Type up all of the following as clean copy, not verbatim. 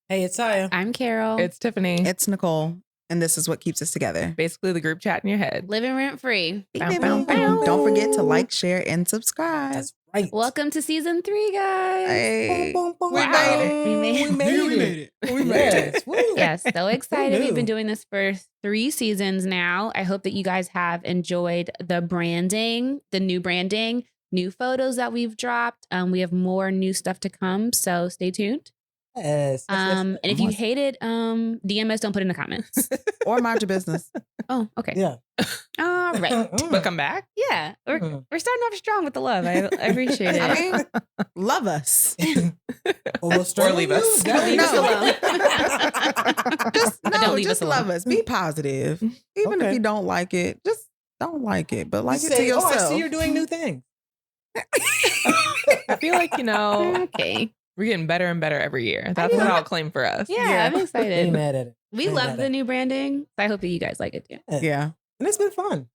Hey, it's Saya. I'm Carol. It's Tiffany. It's Nicole. And this is what keeps us together. Basically the group chat in your head. Living rent free. Bow, bow, bow. Don't forget to like, share, and subscribe. That's right. Welcome to season 3, guys. Hey. Boom, boom, boom. We made it. We made it. Woo. Yes, so excited. Who We've been knew? doing this for 3 seasons now. I hope that you guys have enjoyed the branding, the new branding, new photos that we've dropped. We have more new stuff to come, so stay tuned. Yes. And if you hated DM us, don't put it in the comments. Or mind your business. Oh, okay. Yeah. All right. But come back. Yeah, we're starting off strong with the love. I appreciate it. I mean, love us. Or leave us. Leave us alone. Just don't leave us just love alone. us. Be positive. Even if Okay. you don't like it, just don't like it. But like You it to say, yourself. I see you're doing new things. I feel like, Okay. we're getting better and better every year. That's what I'll claim for us. Yeah, Yeah. I'm Ain't excited. mad at it. We Ain't love mad the at new branding. I hope that you guys like it too. it. Yeah. And it's been fun.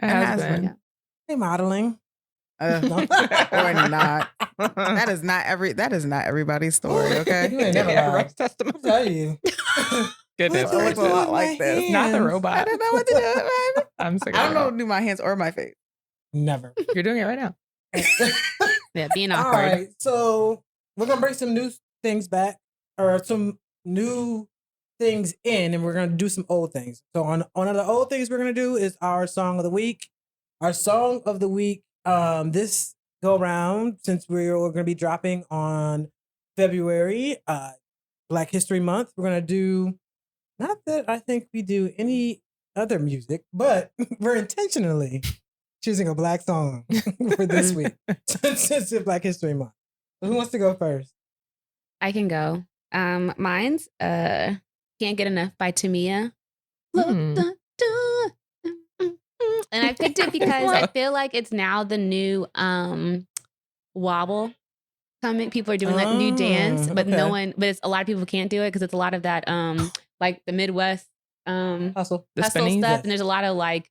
It has has been. been. Hey, modeling. Or not. That is not everybody's story, okay? You ain't never Yeah, lied. Roast testimony. I'll tell you. Goodness It looks a lot gracious. like this. Not the Hands. robot. I don't know what to do, man. I'm sick I of don't know it. what to do my hands or my face. Never. You're doing it right now. Yeah, being All awkward. right. So we're going to bring some new things back or some new things in, and we're going to do some old things. So on of the old things we're going to do is our song of the week. Our song of the week, this go round, since we're going to be dropping on February, Black History Month, we're going to do, not that I think we do any other music, but we're intentionally choosing a black song for this week since it's Black History Month. So who wants to go first? I can go. Mine's Can't Get Enough by Tamia. Hmm. And I picked it because I feel like it's now the new wobble coming. People are doing that new dance, but okay. but it's a lot of people can't do it because it's a lot of that like the Midwest Hustle. The hustle spinning? stuff, Yes. and there's a lot of like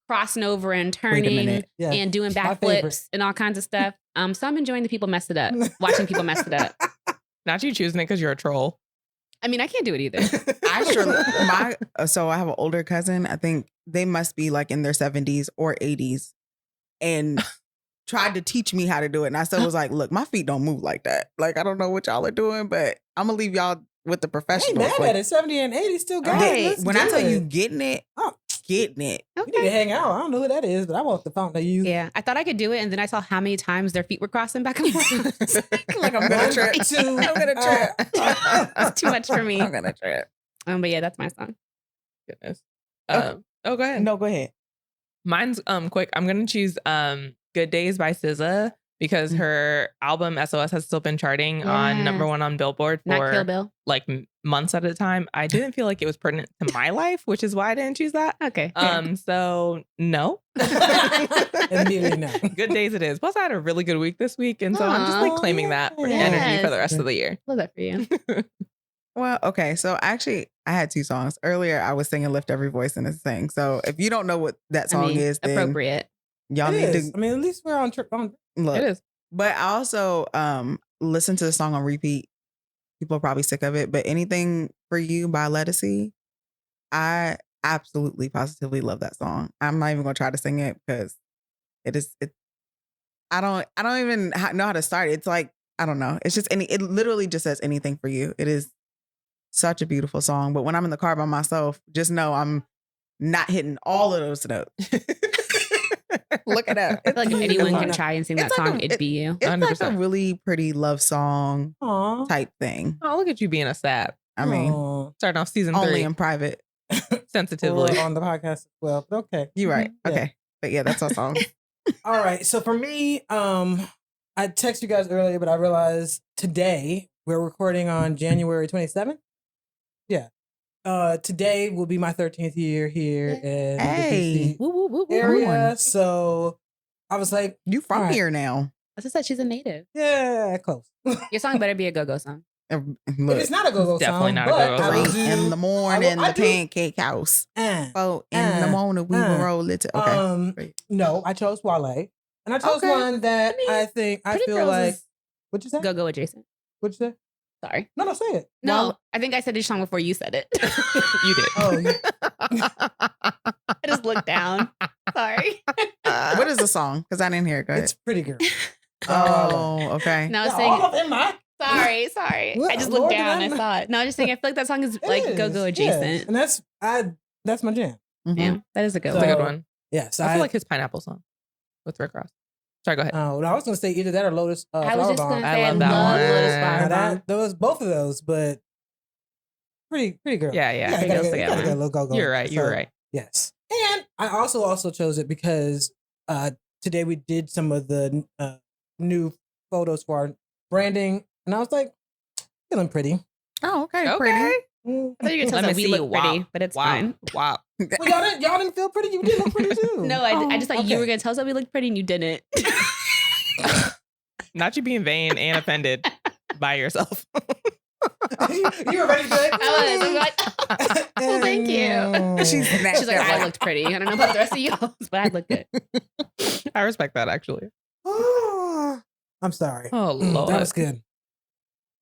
crossing over and Wait a turning minute. Yeah. and doing My favorite. backflips and all kinds of stuff. So I'm enjoying the people mess it up, watching people mess it up. Not you choosing it because you're a troll. I mean, I can't do it either. I surely so I have an older cousin. I think they must be like in their 70s or 80s, and tried to teach me how to do it. And I still was like, "Look, my feet don't move like that. Like I don't know what y'all are doing, but I'm gonna leave y'all with the I ain't professionals." mad Like, at it. 70 and 80 still got Right. it. Let's when do I tell you it. getting it, Oh. getting it. You need to hang out. I don't know who that is, but I want the fountain of youth. Yeah, I thought I could do it, and then I saw how many times their feet were crossing back and forth. Like I'm gonna trip. Two. I'm gonna trip. It's too much for me. I'm gonna trip. But yeah, that's my song. Goodness. Okay. Oh, go ahead. No, go ahead. Mine's quick. I'm gonna choose Good Days by SZA because her album SOS has still been charting on Yes. number 1 on Billboard Not Kill for Bill. like months at a time. I didn't feel like it was pertinent to my life, which is why I didn't choose that. Okay. So no. Immediately no. Good Days it is. Plus I had a really good week this week, and so I'm just like Aw, claiming that for yes. energy for the rest of the year. Love that for you. Well, okay. So actually, I had 2 songs. Earlier, I was singing Lift Every Voice and it's Sing. So if you don't know what that I song mean, is, then appropriate. y'all It need is. to I mean, at least we're on look. It is. But I also listen to the song on repeat. People are probably sick of it. But Anything for You by Lettucey, I absolutely positively love that song. I'm not even gonna try to sing it because it. I don't even know how to start. It's like, I don't know. It's just it literally just says anything for you. It is such a beautiful song. But when I'm in the car by myself, just know I'm not hitting all of those notes. Look it up. I feel like if anyone can It's try and sing that like song, a- it'd be you. It's like a 100%. really pretty love song Aw. type thing. Oh, look at you being a sap. I mean, Aw. Starting off season only 3 in private. sensitively. Or on the podcast as well. But okay. You're right. Yeah. Okay. But yeah, that's our song. All right. So for me, I texted you guys earlier, but I realized today we're recording on January 27th. Yeah. Today will be my 13th year here in the Hey. DC Woo, woo, woo, woo. area. So I was like, You from All right. here now. I just said she's a native. yeah, close. Your song better be a go-go song. Look, It's not a go-go Definitely song, not a but go-go I will song. 3 do- in the morning, I the do- pancake house. 4 in the morning, we will roll it. Okay. Great. No, I chose Wale, and I chose Okay. one that I mean, I Pretty feel Girls like. is What'd you say? go adjacent. What'd you say? Sorry. No, say it. No, Wale- I think I said this song before you said it. You did. Oh, you- I just looked down. Sorry. What is the song? Because I didn't hear it. Go ahead. it's Pretty Girl. Oh, okay. No, I was Yeah, saying. all of them, Mike. Sorry. What? I just Lord, looked did down. I I not- saw it. No, I'm just saying. I feel like that song is It like is, go yes. adjacent. and that's my jam. Mhm. Yeah, that is a good So- It's a one. good one. Yes, I feel like his pineapple song with Rick Ross. Sorry, go ahead. no, I was gonna say either that or Lotus. I was Flower just Bomb. gonna I say I love love that one. Lotus Now Flower Bomb. that those both of those, but pretty girl. Yeah, You Pretty gotta Girl's get- the you good gotta one. get a little go-go. You're right. You're So, right. Yes, and I also chose it because today we did some of the new photos for our branding, and I was like, feeling pretty. Oh, okay. Okay. Pretty. I thought you were gonna tell us that we look pretty, but it's fine. Wow. Well, y'all didn't feel pretty. You did look pretty too. No, I just thought you okay. were gonna tell us that we looked pretty and you didn't. Not you being vain and offended by yourself. you were ready to. I was like, well, thank you. She's She's like, I looked pretty. I don't know about the rest of y'all, but I looked good. I respect that actually. I'm sorry. Oh Lord. That was good.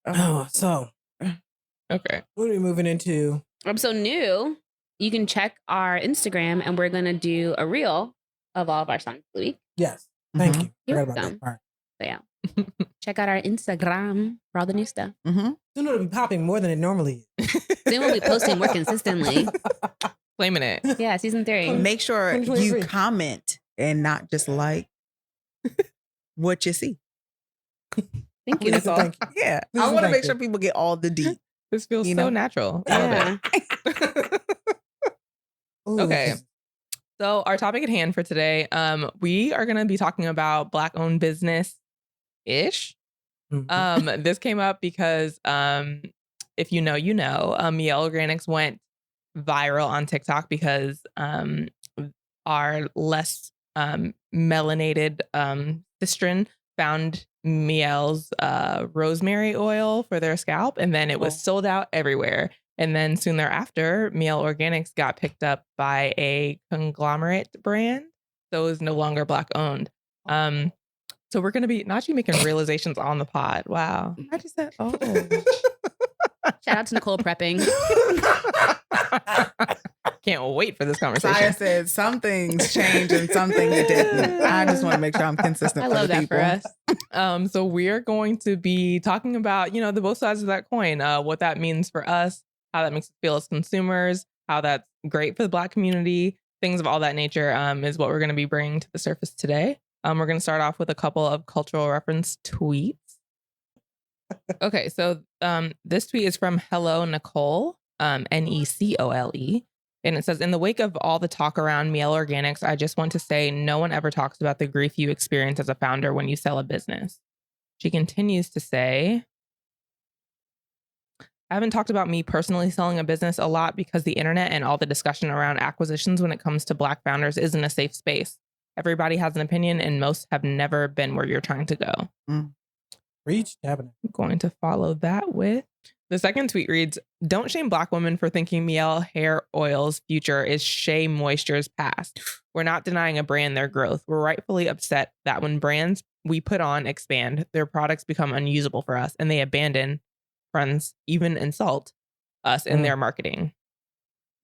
Oh, so Okay. what are we moving into? So new, you can check our Instagram and we're gonna do a reel of all of our songs of the week. Yes, thank Mhm. you. You're Forgot about welcome. that part. So yeah. Check out our Instagram for all the new stuff. Mm-hmm. Soon it'll be popping more than it normally is. Then we'll be posting more consistently. Claiming it. Yeah, season 3. Make sure 2023. you comment and not just like what you see. Thank you, Please and Nicole. thank you. Yeah. Please I and want to thank make you. sure people get all the deep. This feels You so know? natural. I love Yeah. it. Ooh, Okay. So our topic at hand for today, we are going to be talking about Black-owned business-ish. Mhm. This came up because if you know, you know, Miel Organics went viral on TikTok because our less melanated sistren found Miel's rosemary oil for their scalp, and then it was sold out everywhere. And then soon thereafter, Miel Organics got picked up by a conglomerate brand, so it was no longer Black owned. So we're going to be not you making realizations on the pod. Wow. I just said, oh. Shout out to Nicole prepping. Can't wait for this Saya conversation. said some things changed and some things didn't. I just want to make sure I'm consistent I for love the that people. for us. So we are going to be talking about, you know, the both sides of that coin, what that means for us, how that makes us feel as consumers, how that's great for the Black community, things of all that nature is what we're going to be bringing to the surface today. We're going to start off with a couple of cultural reference tweets. Okay, so this tweet is from Hello Nicole, Necole. And it says, in the wake of all the talk around Miel Organics, I just want to say no one ever talks about the grief you experience as a founder when you sell a business. She continues to say, I haven't talked about me personally selling a business a lot because the internet and all the discussion around acquisitions when it comes to Black founders isn't a safe space. Everybody has an opinion and most have never been where you're trying to go. Reach happening. I'm going to follow that with the second tweet reads, don't shame Black women for thinking Miel hair oil's future is Shea Moisture's past. We're not denying a brand their growth. We're rightfully upset that when brands we put on expand, their products become unusable for us and they abandon, friends, even insult us in their marketing.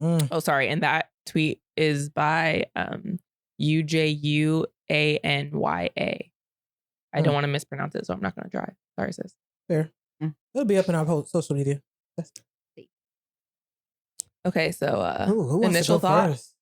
Oh, sorry. And that tweet is by UJUANYA. I don't want to mispronounce it, so I'm not going to try. Sorry, sis. Fair. It'll be up in our social media. Okay, so Who wants initial to go thought? first?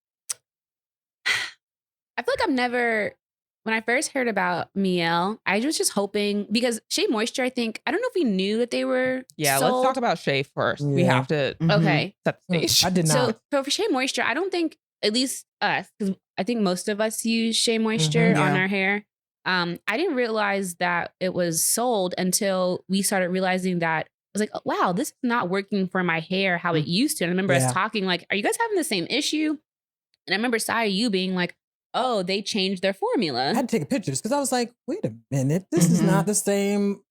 I feel like when I first heard about Miel, I was just hoping because Shea Moisture, I don't know if we knew that they were Yeah, sold. let's talk about Shea first. We Yeah. have to Okay. set the stage. I did not. So for Shea Moisture, I don't think, at least us, because I think most of us use Shea Moisture on Yeah. our hair. I didn't realize that it was sold until we started realizing that I was like, oh, wow, this is not working for my hair how it used to. And I remember Yeah. us talking like, are you guys having the same issue? And I remember Saya, you being like, oh, they changed their formula. I had to take pictures because I was like, wait a minute, this is not the same.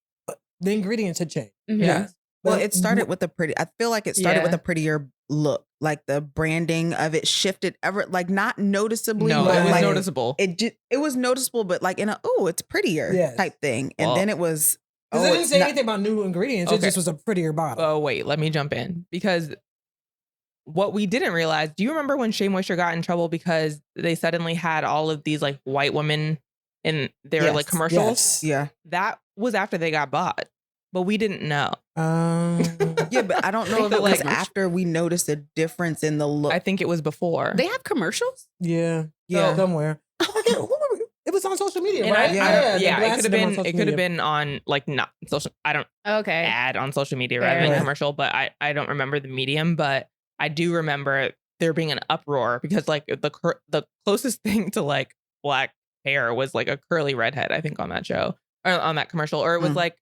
The ingredients had changed. Mhm. Yes. Well, But it started with a pretty. I feel like it started with Yeah. a prettier look. Like the branding of it shifted ever, like not noticeably. No, but it was like, noticeable. It was noticeable, but like in a it's prettier Yes. type thing. And Well, then it was Because it didn't it's say not- anything about new ingredients. It Okay. just was a prettier bottle. Oh, wait, let me jump in because what we didn't realize, do you remember when Shea Moisture got in trouble because they suddenly had all of these like white women in their Yes, like commercials? Yes. Yeah, That was after they got bought, but we didn't know. yeah, but I don't know think if that, it was like, after we noticed a difference in the look. I think it was before. They have commercials? yeah. Yeah. Somewhere. I forget, it was on social media, And right? I- Yeah. yeah, they it could blasted have them on been. social It could have media. been on like not social. I don't Okay. ad on social media Fair rather than enough. commercial, but I don't remember the medium, but I do remember there being an uproar because like the closest thing to like black hair was like a curly redhead, I think, on that show or on that commercial, or it was Mm. like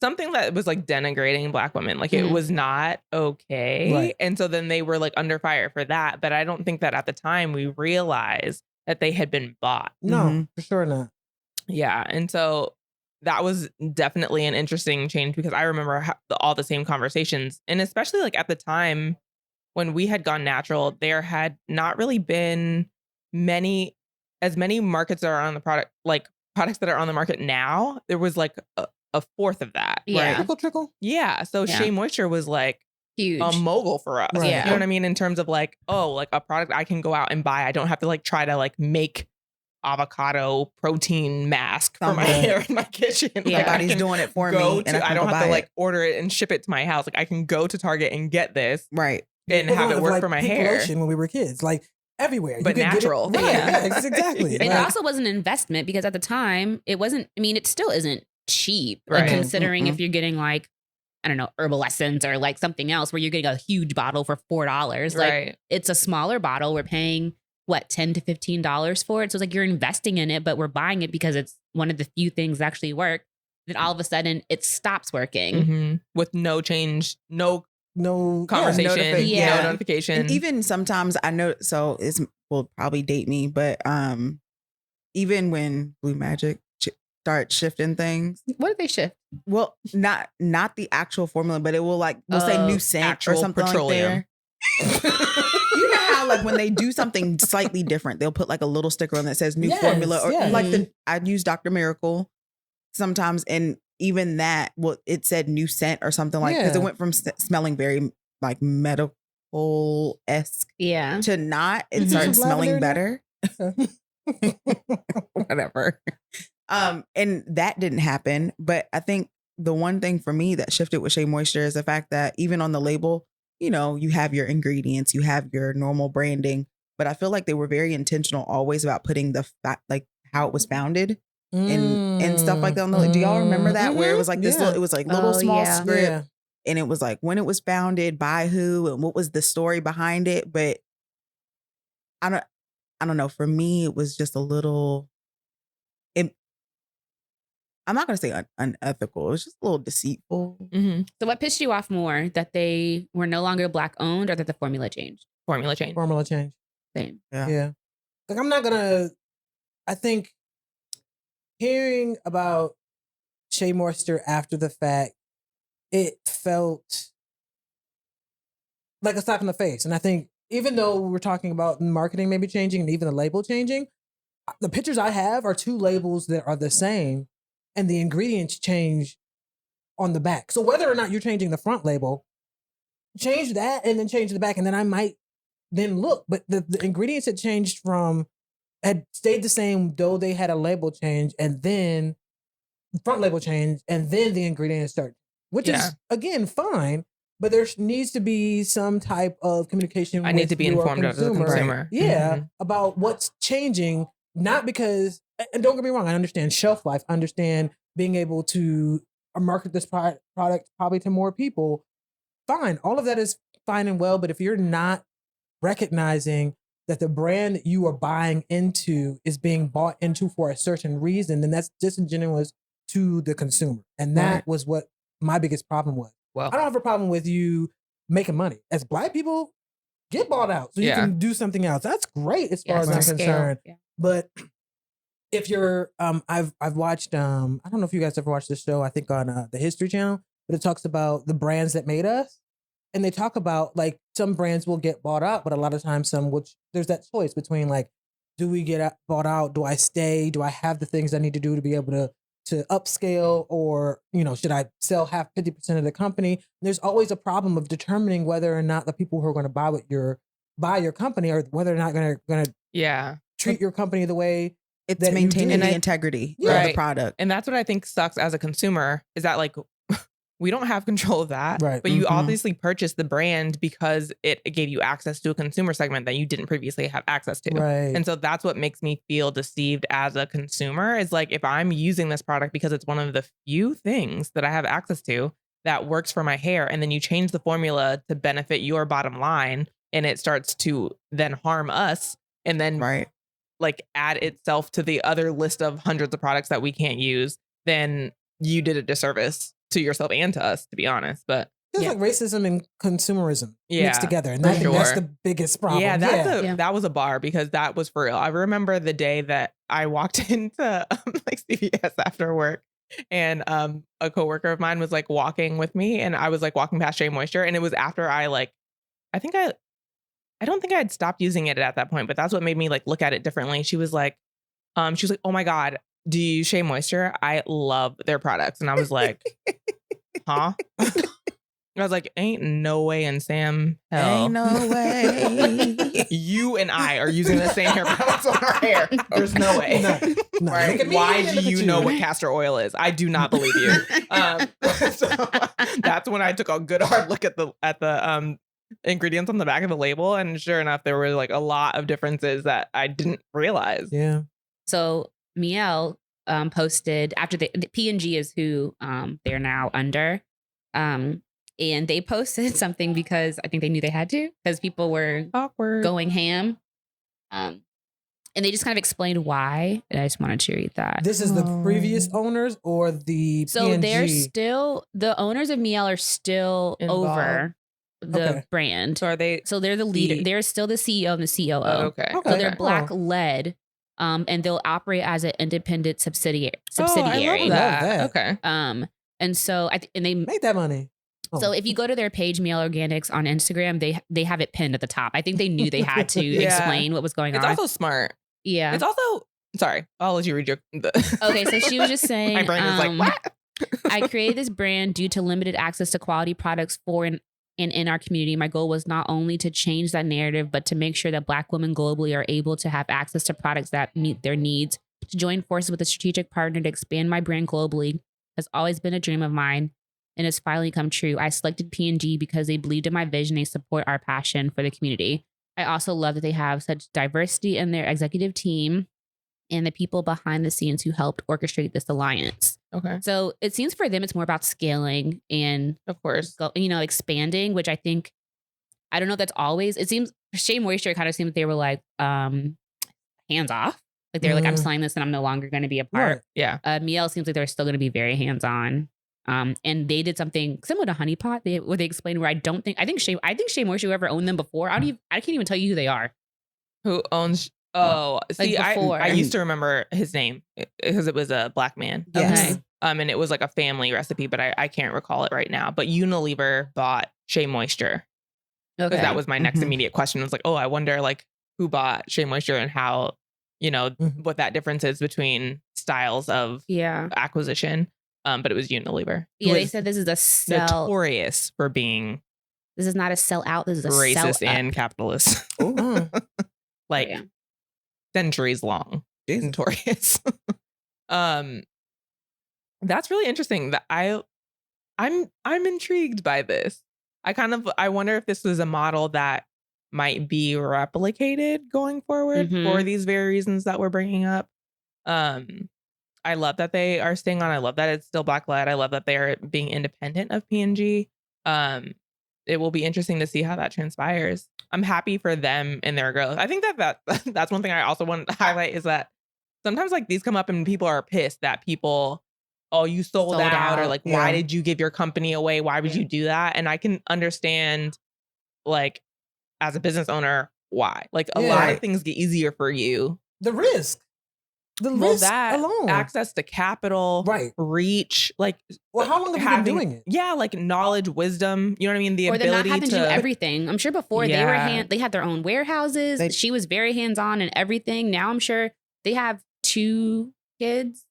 something that was like denigrating black women. Like it Mhm. was not okay. Right. And so then they were like under fire for that. But I don't think that at the time we realized that they had been bought. No, Mhm. for sure not. Yeah. And so that was definitely an interesting change because I remember all the same conversations. And especially like at the time when we had gone natural, there had not really been as many markets that are on the product, like products that are on the market now. There was like a fourth of that. Yeah. Trickle. Yeah. So Yeah. Shea Moisture was like Huge. a mogul for us. Right. You know what I mean? In terms of like, oh, like a product I can go out and buy. I don't have to like try to like make avocado protein mask for my Something. hair in my kitchen. Yeah. Like, I Somebody's can doing it for go me, and to- I I don't can have to buy like it. order it and ship it to my house. Like I can go to Target and get this Right. and have it Equivalent of, work like, for my pink hair. lotion when we were kids, like everywhere, But you could get it- natural. right? Yeah. Yeah, exactly. And And Like, it also was an investment because at the time it wasn't, I mean, it still isn't cheap. Right. Like considering Mm-mm. if you're getting like, I don't know, herbal essence or like something else where you're getting a huge bottle for $4. Like Right. it's a smaller bottle. We're paying what, $10 to $15 for it. So it's like you're investing in it, but we're buying it because it's one of the few things that actually work. Then all of a sudden it stops working. Mhm. With no change, no no conversation, Yeah. no notification. And even sometimes I know, so it's will probably date me, but even when Blue Magic start shifting things, What did they shift? well, not the actual formula, but it will like we'll say new scent or actual something petroleum. like that. You know how like when they do something slightly different, they'll put like a little sticker on that says new Yes, formula, or yeah. like I'd use Dr. Miracle sometimes, and even that, well, it said new scent or something like, because Yeah. it went from smelling very like medical-esque Yeah. to not. It Mhm. started Some smelling lavender better. Whatever. And that didn't happen. But I think the one thing for me that shifted with Shea Moisture is the fact that even on the label, you know, you have your ingredients, you have your normal branding, but I feel like they were very intentional always about putting the like how it was founded and stuff like that. On the, do y'all remember that where it was like this Yeah. little, it was like little Oh, small yeah. script, Yeah. and it was like when it was founded, by who, and what was the story behind it. But I don't know. For me, it was just a little. I'm not going to say unethical. It was just a little deceitful. Mhm. So what pissed you off more? That they were no longer black owned or that the formula changed? Formula change. Formula change. Same. Yeah. Like I'm not gonna. I think hearing about Shea Moisture after the fact, it felt like a slap in the face. And I think even though we're talking about marketing maybe changing and even the label changing, the pictures I have are two labels that are the same, and the ingredients change on the back. So whether or not you're changing the front label, change that and then change the back, and then I might then look. But the ingredients had stayed the same, though they had a label change, and then the front label change, and then the ingredients start, which Yeah. is again fine. But there needs to be some type of communication. I need with to be your informed as a consumer. Yeah, Mhm. about what's changing. Not because, and don't get me wrong, I understand shelf life, I understand being able to market this product probably to more people. Fine, all of that is fine and well. But if you're not recognizing that the brand that you are buying into is being bought into for a certain reason, then that's disingenuous to the consumer. And that Right. was what my biggest problem was. Well, I don't have a problem with you making money. As Black people, get bought out so you Yeah. can do something else. That's great as far Yeah, as so I'm scale. concerned. Yeah. But if you're, I've watched, I don't know if you guys ever watched this show. I think on the History Channel. but it talks about the brands that made us. And they talk about like some brands will get bought out, but a lot of times there's that choice between like, do we get bought out? Do I stay? Do I have the things I need to do to be able to upscale, or, should I sell half 50% of the company? And there's always a problem of determining whether or not the people who are going to buy your company or whether or not going to treat your company the way it's that maintaining the integrity of the product. And that's what I think sucks as a consumer is that like we don't have control of that, right. But you obviously purchased the brand because it gave you access to a consumer segment that you didn't previously have access to. Right. And so that's what makes me feel deceived as a consumer is like, if I'm using this product because it's one of the few things that I have access to that works for my hair, and then you change the formula to benefit your bottom line and it starts to then harm us and then like add itself to the other list of hundreds of products that we can't use, then you did a disservice to yourself and to us, to be honest. But it's like racism and consumerism mixed together. And that's the biggest problem. Yeah, that was a bar because that was for real. I remember the day that I walked into like CVS after work, and a coworker of mine was like walking with me, and I was like walking past Shea Moisture, and it was after I don't think I had stopped using it at that point, but that's what made me like look at it differently. She was like, oh my God, do you use Shea Moisture? I love their products. And I was like, huh? I was like, ain't no way in Sam hell. Ain't no way. You and I are using the same hair products on our hair. There's no way. No. Right? Why do you know what castor oil is? I do not believe you. So that's when I took a good hard look at the ingredients on the back of the label, and sure enough, there were like a lot of differences that I didn't realize. Yeah. So Miel posted after the P&G is who they're now under, and they posted something because I think they knew they had to, because people were going ham, and they just kind of explained why. And I just wanted to read that. This is the previous owners or the so P&G? they're still, the owners of Miel are still involved. Over the brand. So are they? So they're the leader. They're still the CEO and the COO. Okay. So they're black led, and they'll operate as an independent subsidiary. Oh, I love that. Okay. And so and they make that money. Oh. So if you go to their page, Miel Organics on Instagram, they have it pinned at the top. I think they knew they had to explain what was going on. It's also smart. Yeah. It's also, sorry, I'll let you read your. Okay, so she was just saying. My brain is like, what? I created this brand due to limited access to quality products for and in our community. My goal was not only to change that narrative, but to make sure that Black women globally are able to have access to products that meet their needs. To join forces with a strategic partner to expand my brand globally has always been a dream of mine and has finally come true. I selected P&G because they believed in my vision. They support our passion for the community. I also love that they have such diversity in their executive team and the people behind the scenes who helped orchestrate this alliance. Okay. So it seems for them, it's more about scaling and, of course, expanding, which I think, I don't know if that's always, it seems Shea Moisture kind of seemed that they were like, hands off. Like they're like, I'm selling this and I'm no longer going to be a part. Right. Yeah. Miel seems like they're still going to be very hands on. And they did something similar to Honey Pot. Where they explained where I think Shea Moisture, whoever owned them before, I can't even tell you who they are. Who owns? Oh, see, like I used to remember his name because it was a black man. Yes. Okay. And it was like a family recipe, but I can't recall it right now. But Unilever bought Shea Moisture. Okay. Because that was my next immediate question. I was like, oh, I wonder like who bought Shea Moisture and how, what that difference is between styles of acquisition. But it was Unilever. Yeah, they said this is a sell. Notorious for being. This is not a sell out. This is a racist sell and capitalist. Like centuries long. Notorious. That's really interesting. That I'm intrigued by this. I wonder if this is a model that might be replicated going forward for these very reasons that we're bringing up. I love that they are staying on. I love that it's still black led. I love that they are being independent of P&G. It will be interesting to see how that transpires. I'm happy for them and their growth. I think that's one thing I also wanted to highlight is that sometimes like these come up and people are pissed that people, oh, you sold out or like, why did you give your company away? Why would you do that? And I can understand like as a business owner, why? Like a lot of things get easier for you. The risk. the Well, risk that alone. access to capital, Right. reach, like, Well, how long have you been doing it? Yeah, like knowledge, wisdom. You know what I mean? The Or they're not ability having to do everything. I'm sure before they had their own warehouses. She was very hands-on and everything. Now I'm sure they have 2 kids,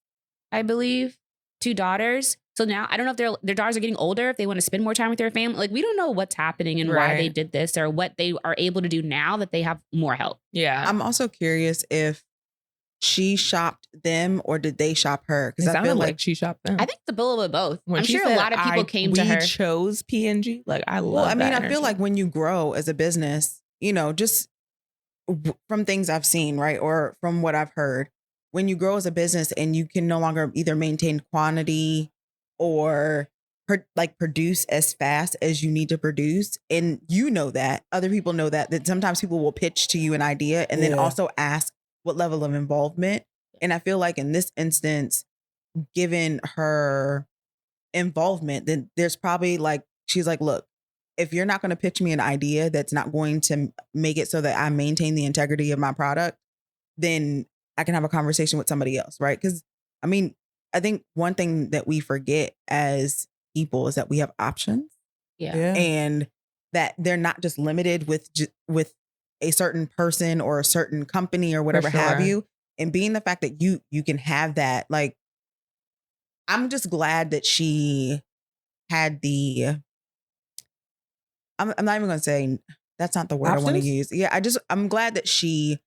I believe, 2 daughters. So now I don't know if their daughters are getting older, if they want to spend more time with their family. Like, we don't know what's happening and why they did this or what they are able to do now that they have more help. Yeah. I'm also curious if she shopped them or did they shop her? Because I feel like she shopped them. I think the bill of both. When I'm she sure a said, lot of people came to her. We chose P&G. Like, I love well, I mean, that I feel energy. like when you grow as a business, you know, just from things I've seen, right, or from what I've heard, when you grow as a business and you can no longer either maintain quantity or produce as fast as you need to produce, and you know that other people know that sometimes people will pitch to you an idea and then also ask what level of involvement. And I feel like in this instance, given her involvement, then there's probably like, she's like, look, if you're not going to pitch me an idea that's not going to make it so that I maintain the integrity of my product, then I can have a conversation with somebody else, right? Because I mean, I think one thing that we forget as people is that we have options. Yeah. And that they're not just limited with a certain person or a certain company or whatever have you. And being the fact that you can have that, like, I'm just glad that she had I'm not even going to say, that's not the word I want to use. Yeah. I'm glad that she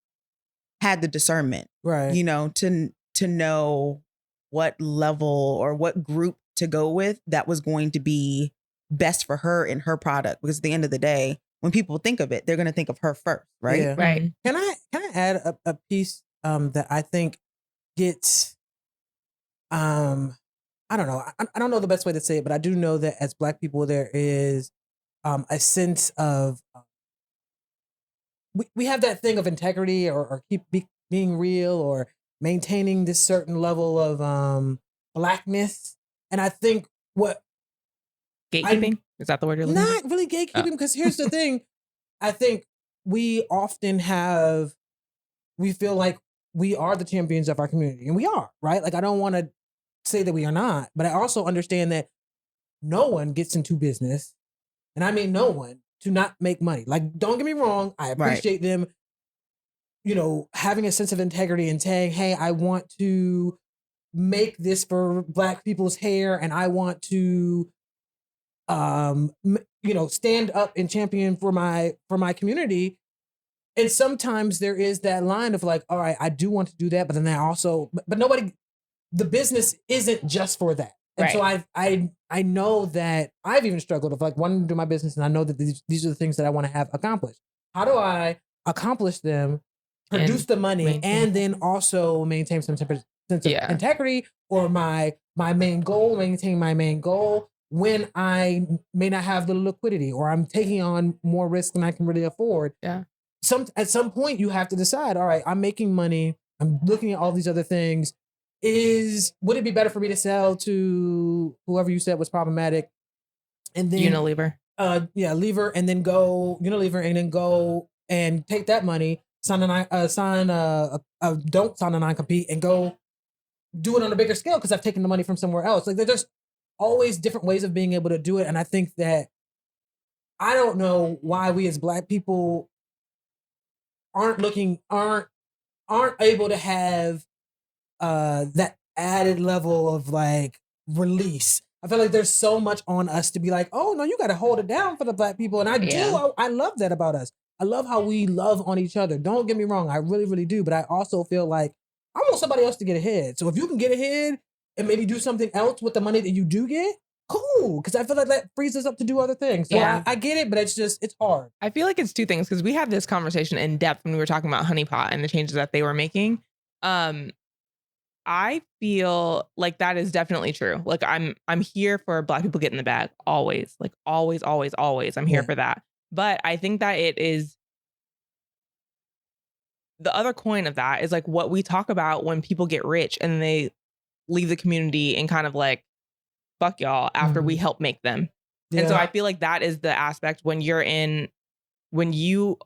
had the discernment, right? You know, to know what level or what group to go with that was going to be best for her and her product. Because at the end of the day, when people think of it, they're going to think of her first, right? Yeah. Right. Can I add a piece that I think gets I don't know. I don't know the best way to say it, but I do know that as Black people, there is a sense of we have that thing of integrity or being real or maintaining this certain level of Blackness. And I think gatekeeping, is that the word you're looking for? Not really gatekeeping, because here's the thing. I think we often we feel like we are the champions of our community, and we are, right? Like, I don't want to say that we are not, but I also understand that no one gets into business, and I mean no one, to not make money. Like, don't get me wrong, I appreciate them, you know, having a sense of integrity and saying, hey, I want to make this for Black people's hair, and I want to you know, stand up and champion for my community. And sometimes there is that line of like, all right, I do want to do that, but then I also, but nobody, the business isn't just for that. And so I know that I've even struggled with like wanting to do my business, and I know that these are the things that I want to have accomplished. How do I accomplish them, produce the money, and then also maintain some sense of integrity, or my main goal, maintain my main goal, when I may not have the liquidity or I'm taking on more risk than I can really afford. Yeah. At some point you have to decide, all right, I'm making money, I'm looking at all these other things. Would it be better for me to sell to whoever you said was problematic? And then Unilever. Lever, and then go Unilever, and then go and take that money, don't sign a non-compete, and go do it on a bigger scale because I've taken the money from somewhere else. Like, there's always different ways of being able to do it. And I think that I don't know why we as Black people aren't able to have that added level of like release. I feel like there's so much on us to be like, oh no, you got to hold it down for the Black people. And I love that about us. I love how we love on each other. Don't get me wrong. I really, really do. But I also feel like I want somebody else to get ahead. So if you can get ahead and maybe do something else with the money that you do get, cool. Because I feel like that frees us up to do other things. So I get it, but it's hard. I feel like it's two things, because we had this conversation in depth when we were talking about Honey Pot and the changes that they were making. I feel like that is definitely true. Like, I'm here for Black people getting the bag, always. Like, always, always, always. I'm here for that. But I think that it is the other coin of that is like what we talk about when people get rich and they leave the community and kind of like, fuck y'all, after we help make them. Yeah. And so I feel like that is the aspect when you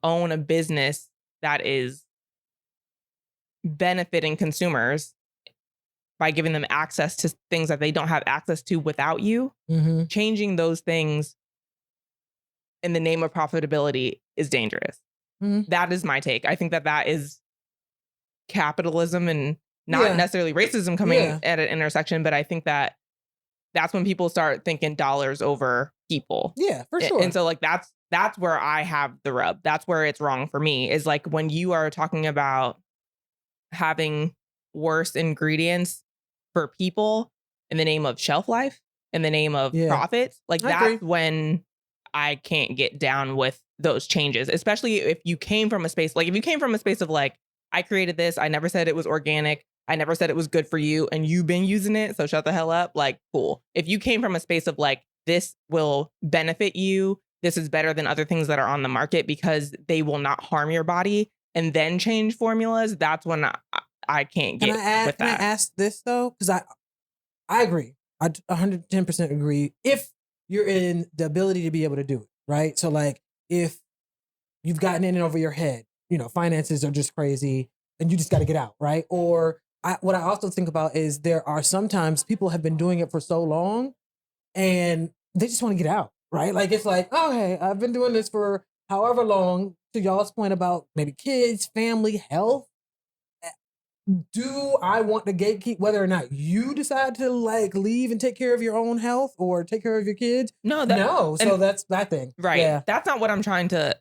own a business that is benefiting consumers by giving them access to things that they don't have access to without you, Mm-hmm. changing those things in the name of profitability is dangerous. Mhm. That is my take. I think that is capitalism and not necessarily racism coming at an intersection, but I think that's when people start thinking dollars over people. Yeah, for sure. And so like that's where I have the rub. That's where it's wrong for me, is like when you are talking about having worse ingredients for people in the name of shelf life, in the name of profits, like I that's agree. when I can't get down with those changes, especially if you came from a space of like, I created this, I never said it was organic, I never said it was good for you, and you've been using it, so shut the hell up. Like, cool. If you came from a space of like, this will benefit you, this is better than other things that are on the market because they will not harm your body, and then change formulas, that's when I can't get with that. Can I ask this though? Because I agree. I 110% agree. If you're in the ability to be able to do it, right? So like, if you've gotten in and over your head, finances are just crazy, and you just got to get out, right? Or what I also think about is there are sometimes people have been doing it for so long, and they just want to get out, right? Like it's like, oh hey, I've been doing this for however long. To y'all's point about maybe kids, family, health. Do I want to gatekeep whether or not you decide to like leave and take care of your own health or take care of your kids? No. So that's that thing. Right. Yeah. That's not what I'm trying to.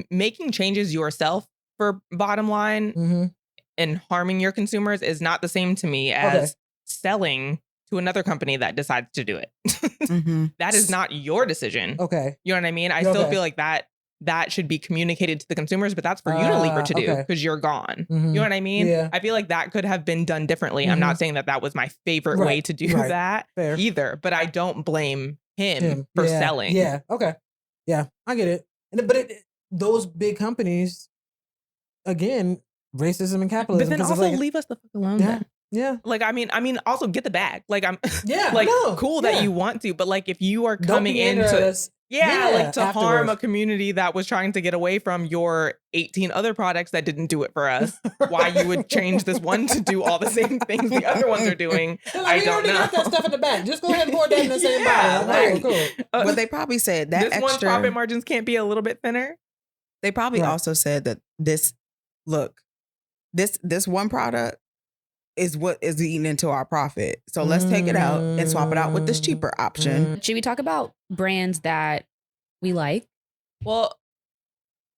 Making changes yourself for bottom line and harming your consumers is not the same to me as selling to another company that decides to do it. That is not your decision. Okay. You know what I mean? I still feel like that should be communicated to the consumers, but that's for Unilever to do because you're gone. You know what I mean? Yeah. I feel like that could have been done differently. I'm not saying that was my favorite way to do that either, but I don't blame him for selling. Yeah. Okay. Yeah, I get it. But those big companies, again, racism and capitalism. But then also leave us the fuck alone. Then. Yeah. Like, I mean, also get the bag. Like, I'm cool that you want to, but like, if you are coming into to harm a community that was trying to get away from your 18 other products that didn't do it for us, why you would change this one to do all the same things the other ones are doing, I don't know. Got that stuff in the back. Just go ahead and pour that in the same bottle. Cool. But they probably said that this one's profit margins can't be a little bit thinner. They probably also said that this one product is what is eating into our profit. So let's take it out and swap it out with this cheaper option. Should we talk about brands that we like? Well,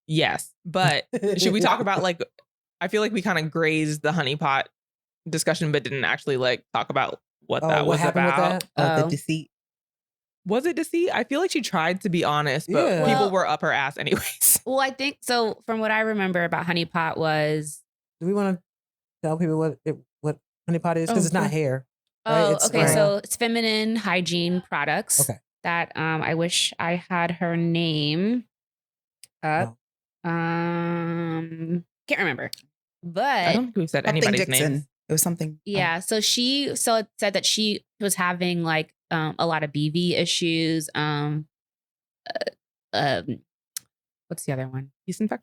yes, but should we talk about like, I feel like we kind of grazed the Honey Pot discussion, but didn't actually like talk about what that was about. The deceit. Was it deceit? I feel like she tried to be honest, but people were up her ass anyways. Well, I think so. From what I remember about Honey Pot was, do we want to tell people what Honey Pot is? Because it's not hair. Right? Okay. So it's feminine hygiene products. Okay. That I wish I had her name up. Can't remember. But I don't think we've said anybody's name. It was something. Yeah. So it said that she was having like a lot of BV issues. What's the other one?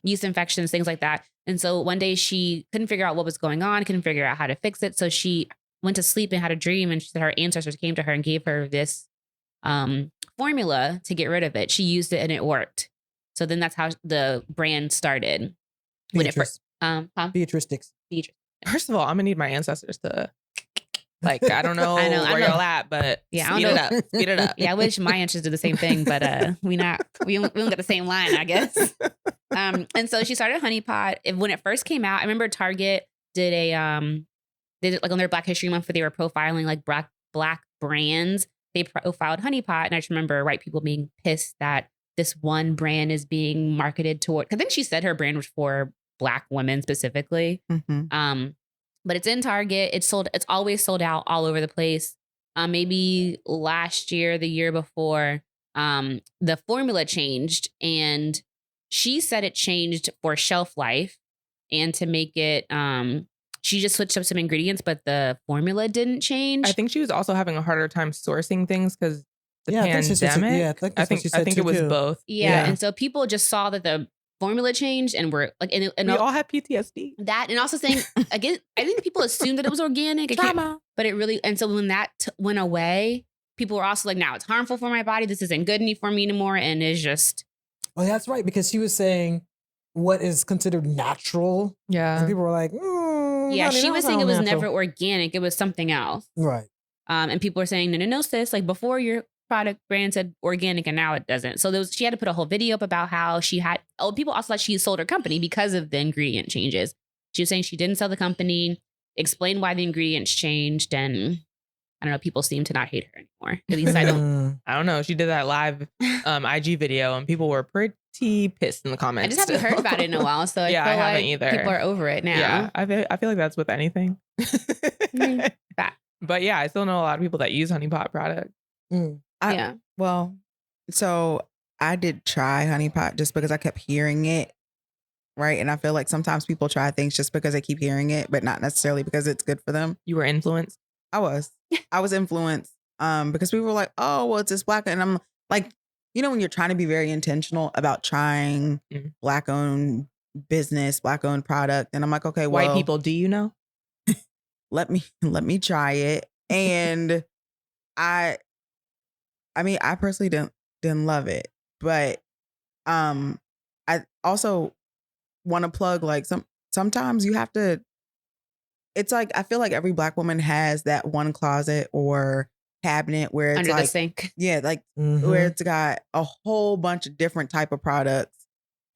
Yeast infections, things like that. And so one day she couldn't figure out what was going on, couldn't figure out how to fix it. So she went to sleep and had a dream, and she said her ancestors came to her and gave her this formula to get rid of it. She used it and it worked. So then that's how the brand started. Beatrice. Beatrice. First of all, I'm gonna need my ancestors to, like, I don't know where y'all at, but speed it up. Yeah, I wish my ancestors did the same thing, but we don't get the same line, I guess. And so she started Honey Pot. When it first came out, I remember Target did like on their Black History Month, where they were profiling like black brands. They profiled Honey Pot, and I just remember white people being pissed that this one brand is being marketed toward. Because then she said her brand was for Black women specifically. But it's in Target. It's always sold out all over the place. Maybe last year, the year before, the formula changed, and she said it changed for shelf life and to make it. She just switched up some ingredients, but the formula didn't change. I think she was also having a harder time sourcing things because the pandemic. I think it was both. Yeah, and so people just saw that the formula changed and we're like, and We all have PTSD. that, and also saying, again, I think people assumed that it was organic. But it really, and so when that went away, people were also like, now it's harmful for my body. This isn't good for me anymore. And it's just. Oh, that's right. Because she was saying what is considered natural. Yeah. And people were like, yeah, honey, she that was saying it sound was natural. never organic. It was something else. Right. And people were saying, no, sis, like before your product brand said organic and now it doesn't. So she had to put a whole video up about how people also thought she sold her company because of the ingredient changes. She was saying she didn't sell the company, explained why the ingredients changed, and I don't know, people seem to not hate her anymore. At least I don't. I don't know. She did that live IG video and people were pretty pissed in the comments. I just haven't heard about it in a while, so I feel haven't like either. people are over it now. Yeah, I feel like that's with anything. But yeah, I still know a lot of people that use Honey Pot products. Yeah. Well, so I did try Honey Pot just because I kept hearing it. Right. And I feel like sometimes people try things just because they keep hearing it, but not necessarily because it's good for them. You were influenced? I was influenced because people were like, oh, well, it's this black. And I'm like, you know, when you're trying to be very intentional about trying black owned business, black owned product. And I'm like, okay, well, white people, do you know? let me try it. And I mean, I personally didn't love it, but I also want to plug like sometimes you have to. It's like I feel like every black woman has that one closet or cabinet where it's under like the sink. Yeah, like where it's got a whole bunch of different type of products.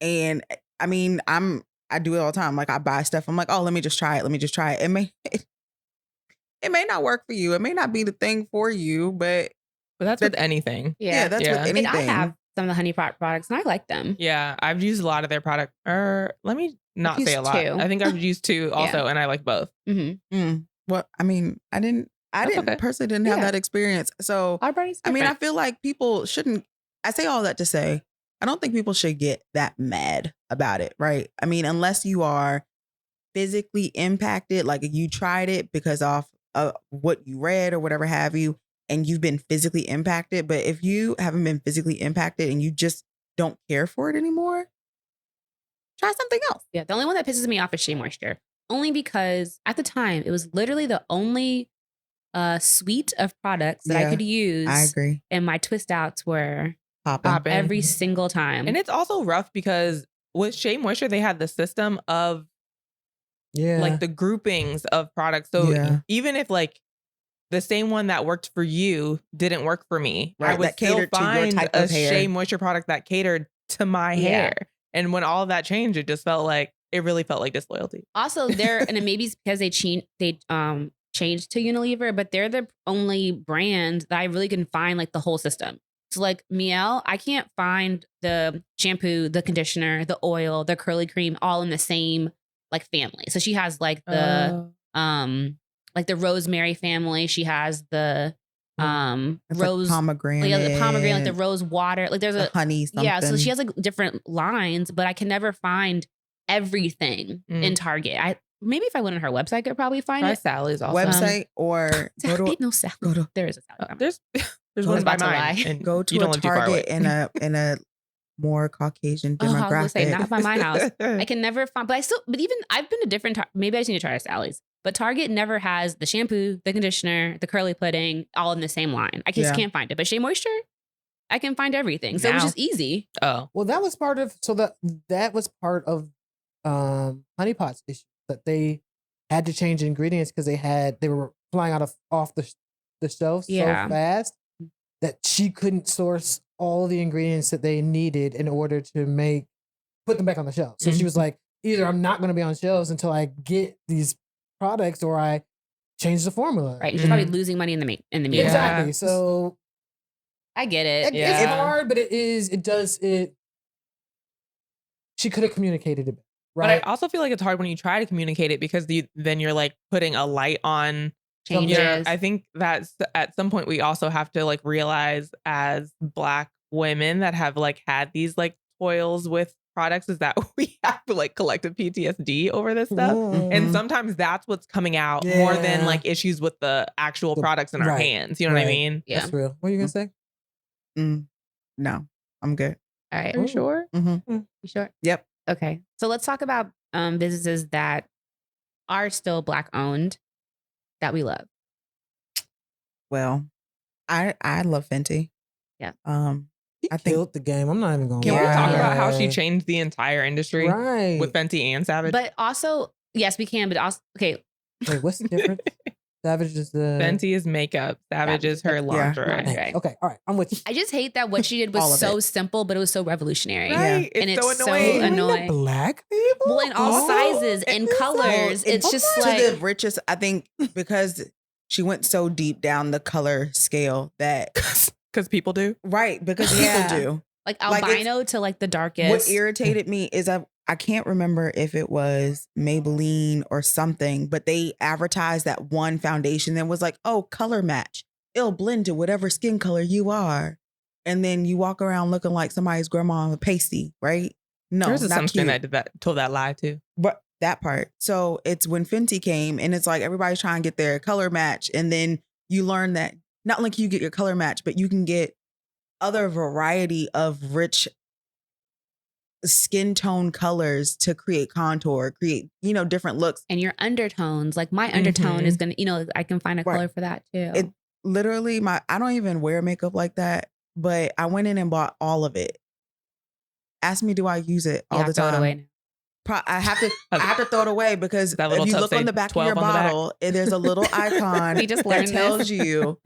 And I mean, I do it all the time. Like I buy stuff. I'm like, oh, let me just try it. It may not work for you. It may not be the thing for you, but that's with anything. Yeah, that's with anything. I have some of the Honey Pot products and I like them. Yeah, I've used a lot of their product. Let me not say a lot. 2. I think I've used 2 also, and I like both. Well, I mean, I personally didn't have that experience. So, I mean, I feel like people shouldn't, I say all that to say, I don't think people should get that mad about it, right? I mean, unless you are physically impacted, like you tried it because of what you read or whatever have you, and you've been physically impacted. But if you haven't been physically impacted and you just don't care for it anymore, try something else. Yeah, the only one that pisses me off is Shea Moisture. Only because at the time, it was literally the only suite of products that I could use. I agree. And my twist outs were popping every single time. And it's also rough because with Shea Moisture, they had the system of like the groupings of products. So even if like the same one that worked for you didn't work for me, right, I would still find a Shea Moisture product that catered to my hair. And when all of that changed, it just felt like, it really felt like disloyalty. Also, and it maybe it's because they changed to Unilever, but they're the only brand that I really can find like the whole system. So like Miel, I can't find the shampoo, the conditioner, the oil, the curly cream, all in the same like family. So she has like the rosemary family. She has the rose like pomegranate, the pomegranate, like the rose water. Like there's a honey something. Yeah, so she has like different lines, but I can never find everything in Target. Maybe if I went on her website, I could probably find it. Sally's also website or Sally. There is a Sally. There's one by mine. And go to a Target in a more Caucasian demographic. I was gonna say not by my house. I can never find, but even I've been to different. Maybe I just need to try Sally's. But Target never has the shampoo, the conditioner, the curly pudding, all in the same line. I just can't find it. But Shea Moisture, I can find everything. So it was just easy. Oh, well, that was part of. So that was part of Honey Pot's issue, that they had to change ingredients because they were flying off the shelves so fast that she couldn't source all the ingredients that they needed in order to put them back on the shelf. So she was like, either I'm not going to be on shelves until I get these products, or I change the formula. Right, she's probably losing money in the meantime. Exactly. So I get it. It's hard, but she could have communicated it. Right. But I also feel like it's hard when you try to communicate it because then you're like putting a light on changes. I think that's at some point we also have to like realize as Black women that have like had these like toils with products is that we have like collective PTSD over this stuff. And sometimes that's what's coming out more than like issues with the actual products in our hands. You know what I mean? Yeah. That's real. What are you going to say? No, I'm good. All right. Are you sure? Mm-hmm. You sure? Yep. Okay. So let's talk about businesses that are still Black owned that we love. Well, I love Fenty. Yeah. He I think killed the game. I'm not even going to Can we talk Yeah. about how she changed the entire industry Right. with Fenty and Savage? But also, yes, we can. But also, okay. Wait, what's the difference? Savage is the Fenty is makeup. Savage is her lingerie. Lingerie. Okay, all right, I'm with you. I just hate that what she did All was of so it. simple, but it was so revolutionary. Right? And It's it's so so annoying. annoying. Black people? Well, in all Oh, sizes and colors. It's just to like the richest. I think because she went so deep down the color scale that Because people do. right because Yeah. people do. like like, albino to like the darkest. What irritated me is I can't remember if it was Maybelline or something, but they advertised that one foundation that was like, oh, color match. It'll blend to whatever skin color you are. And then you walk around looking like somebody's grandma with pasty, right? No, There's a not sunscreen cute. that told that lie too. But that part. So it's when Fenty came and it's like everybody's trying to get their color match. And then you learn that not only can you get your color match, but you can get other variety of rich skin tone colors to create contour, create, different looks. and your undertones. Like my undertone is gonna, I can find a Right. color for that too. It literally I don't even wear makeup like that, but I went in and bought all of it. Ask me, do I use it all Yeah, the throw time? it away now. I have to throw it away because That little if you tub look on say the back of your 12 on the back. bottle, there's a little icon We just that learned tells this. you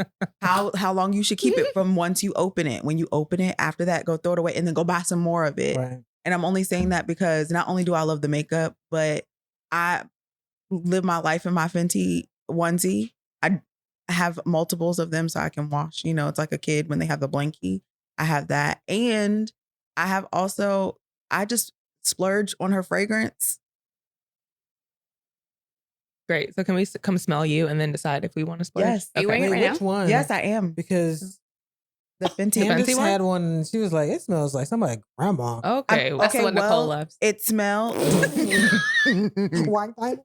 how long you should keep it from once you open it. When you open it, after that, go throw it away and then go buy some more of it. Right. And I'm only saying that because not only do I love the makeup, but I live my life in my Fenty onesie. I have multiples of them so I can wash. It's like a kid when they have the blankie. I have that. And I have also, I just splurge on her fragrance. Great. So can we come smell you and then decide if we want to splurge? Yes. Are you wearing it Wait, right which now? one? Yes, I am. Because The Fenty. Candace one? had one and she was like, it smells like somebody's grandma. Okay. That's Okay, what Nicole well, loves. It smells. White type?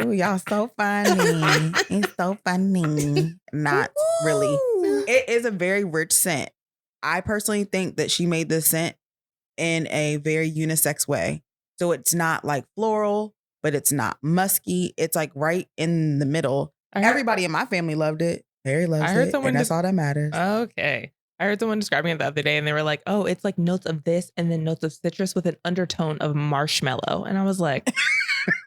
Oh, y'all so funny. It's so funny. Not really. It is a very rich scent. I personally think that she made this scent in a very unisex way. So it's not like floral, but it's not musky. It's like right in the middle. Everybody in my family loved it. Harry loves I heard it. someone And that's all that matters. Okay. I heard someone describing it the other day and they were like, oh, it's like notes of this and then notes of citrus with an undertone of marshmallow. And I was like,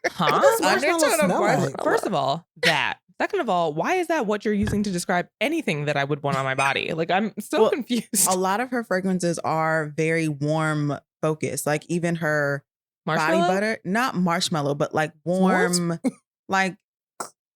huh? What does marshmallow Undertone of smell marshmallow. like? First of all, that. Second of all, why is that what you're using to describe anything that I would want on my body? Like, I'm so Well, confused. A lot of her fragrances are very warm focused. Like even her Marshmallow? body butter, not marshmallow, but like warm, like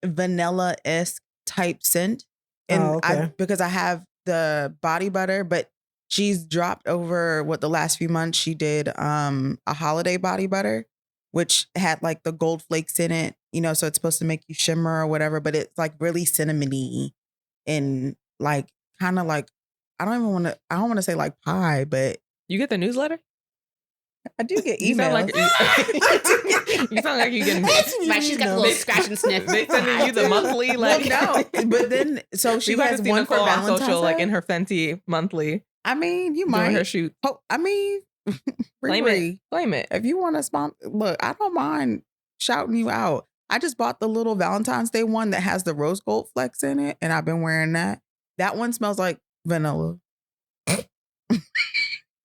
vanilla-esque type scent. And Oh, okay. because I have the body butter, but she's dropped over the last few months she did a holiday body butter, which had like the gold flakes in it, so it's supposed to make you shimmer or whatever, but it's like really cinnamony and like kind of like I don't want to say like pie, but You get the newsletter? I do get You sound emails. like you sound like you getting. Right, she's got the little scratch and sniff. They sending you the monthly, like Well, no, but then so she you might has have seen one for Nicole on Valentine's social, like Day. in her Fenty monthly, I mean, you doing might. her shoot. Oh, I mean, Claim Riri, it, claim it. if you want to sponsor, look, I don't mind shouting you out. I just bought the little Valentine's Day one that has the rose gold flecks in it, and I've been wearing that. That one smells like vanilla,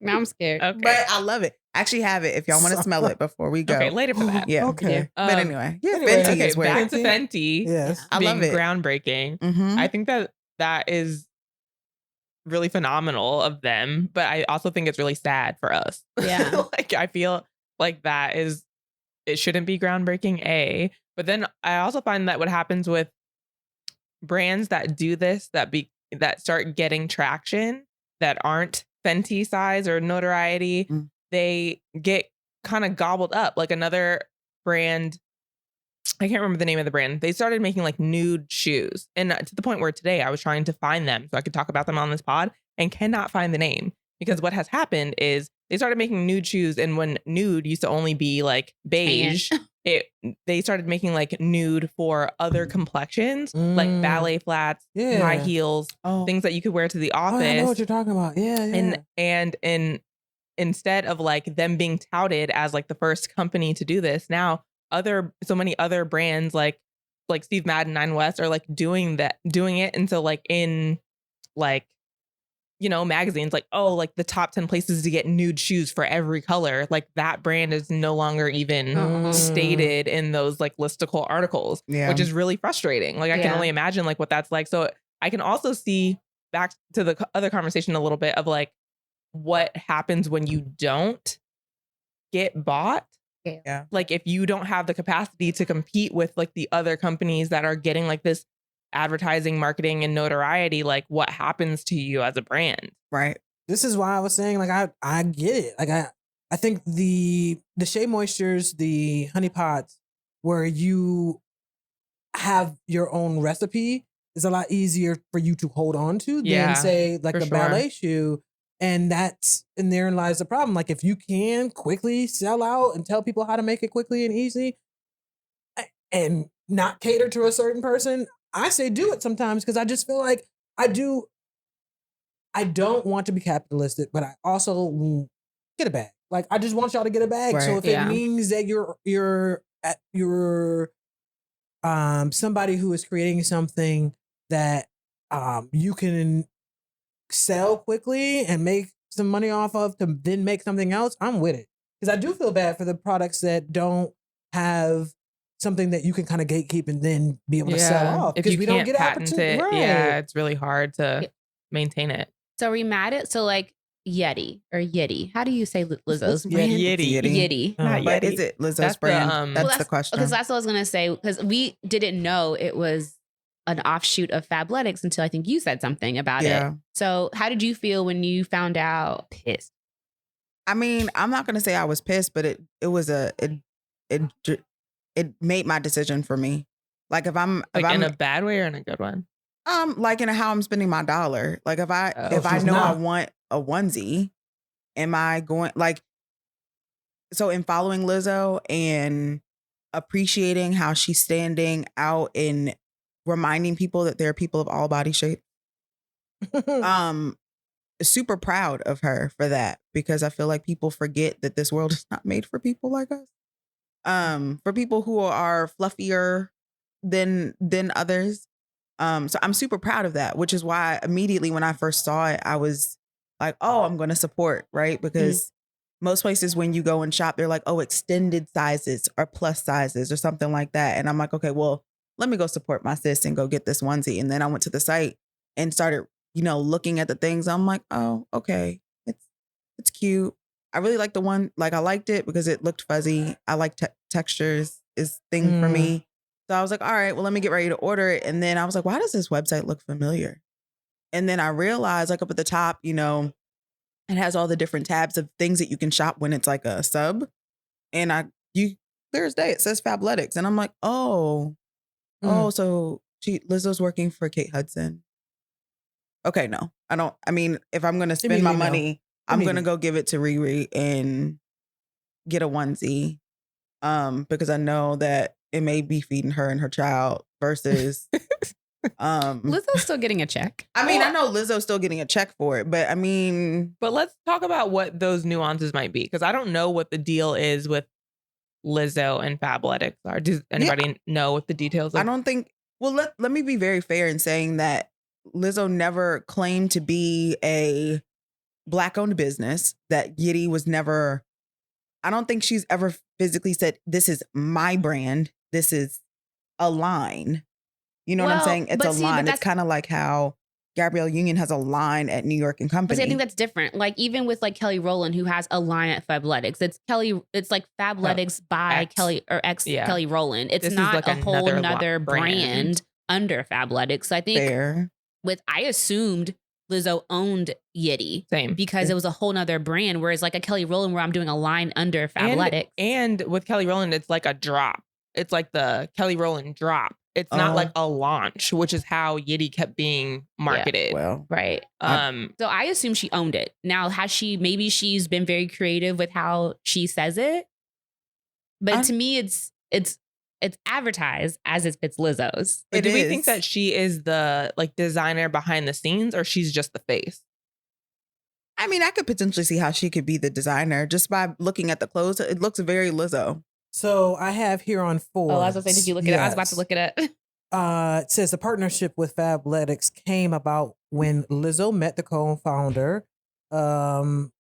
Now I'm scared. Okay, but I love it. I actually have it if y'all want to smell it before we go. okay, later for that. Yeah. Okay. But anyway, yeah, Anyway, Fenty okay, is where back to Fenty. Yes. I being love it. groundbreaking. Mhm. I think that is really phenomenal of them, but I also think it's really sad for us. Yeah. Like I feel like it shouldn't be groundbreaking, but then I also find that what happens with brands that do this, that start getting traction, that aren't Fenty size or notoriety, Mm. they get kind of gobbled up. Like another brand, I can't remember the name of the brand. They started making like nude shoes, and to the point where today I was trying to find them so I could talk about them on this pod and cannot find the name, because what has happened is they started making nude shoes, and when nude used to only be like beige, they started making like nude for other complexions, like ballet flats, Yeah. high heels, Oh, things that you could wear to the Oh, office. I know what you're talking about. Yeah, yeah. And instead of like them being touted as like the first company to do this, now so many other brands like Steve Madden, Nine West are like doing it. And so like in like, you know, magazines like, oh, like the top 10 places to get nude shoes for every color. Like that brand is no longer even stated in those like listicle articles, which is really frustrating. Like I can only imagine like what that's like. So I can also see back to the other conversation a little bit of like what happens when you don't get bought. Yeah. Like if you don't have the capacity to compete with like the other companies that are getting like this advertising, marketing, and notoriety, like what happens to you as a brand? Right. This is why I was saying, like, I get it. Like I think the Shea Moistures, the honey pots, where you have your own recipe, is a lot easier for you to hold on to than say like the ballet shoe. And therein lies the problem. Like if you can quickly sell out and tell people how to make it quickly and easy and not cater to a certain person, I say do it sometimes, because I just feel like I don't want to be capitalistic, but I also get a bag. Like I just want y'all to get a bag. Right. So if it means that you're somebody who is creating something that you can sell quickly and make some money off of to then make something else, I'm with it. Because I do feel bad for the products that don't have something that you can kind of gatekeep and then be able to sell off. If you we can't don't get patent it, it's really hard to maintain it. So are we mad at like Yeti? How do you say Lizzo's brand? Yeti. Not Yeti. Is it Lizzo's brand? That's the question. Because that's what I was gonna say. Because we didn't know it was an offshoot of Fabletics until I think you said something about it. So how did you feel when you found out? Pissed. I mean, I'm not gonna say I was pissed, but it made my decision for me. Like if I'm in a bad way or in a good one? Like in how I'm spending my dollar. Like if I know I want a onesie, am I going like? So in following Lizzo and appreciating how she's standing out and reminding people that there are people of all body shapes, super proud of her for that, because I feel like people forget that this world is not made for people like us. For people who are fluffier than others. So I'm super proud of that, which is why immediately when I first saw it, I was like, oh, I'm going to support, right? Because most places when you go and shop, they're like, oh, extended sizes or plus sizes or something like that. And I'm like, okay, well, let me go support my sis and go get this onesie. And then I went to the site and started, looking at the things. I'm like, oh, okay, it's cute. I really like the one, like I liked it because it looked fuzzy. I like textures is thing for me. So I was like, all right, well, let me get ready to order it. And then I was like, why does this website look familiar? And then I realized like up at the top, it has all the different tabs of things that you can shop when it's like a sub. And clear as day, it says Fabletics. And I'm like, so Lizzo's working for Kate Hudson. Okay, no, I don't. I mean, if I'm going to spend my money, I'm going to go give it to Riri and get a onesie. Because I know that it may be feeding her and her child versus Lizzo's still getting a check. I mean, I know Lizzo's still getting a check for it, but I mean, but let's talk about what those nuances might be, because I don't know what the deal is with Lizzo and Fabletics are. Does anybody know what the details are? I don't think. Well, let me be very fair in saying that Lizzo never claimed to be a Black-owned business. That Yeti was never. I don't think she's ever physically said, this is my brand. This is a line. You know what I'm saying? It's a line. It's kind of like how Gabrielle Union has a line at New York and Company. But I think that's different. Like even with like Kelly Rowland, who has a line at Fabletics. It's like Fabletics by Kelly or Kelly Rowland. It's not like a whole nother brand under Fabletics. So I think I assumed Lizzo owned Yeti. Same. Because it was a whole nother brand. Whereas like a Kelly Rowland where I'm doing a line under Fabletics. And with Kelly Rowland, it's like a drop. It's like the Kelly Rowland drop. It's not like a launch, which is how Yeti kept being marketed. Yeah, well, right. So I assume she owned it. Now, maybe she's been very creative with how she says it. But to me, it's advertised as if it's Lizzo's. But do we think that she is the like designer behind the scenes, or she's just the face? I mean, I could potentially see how she could be the designer just by looking at the clothes. It looks very Lizzo. So I have here on Forbes. Oh, I was going to say, did you look it up? I was about to look it up. It says the partnership with Fabletics came about when Lizzo met the co-founder 5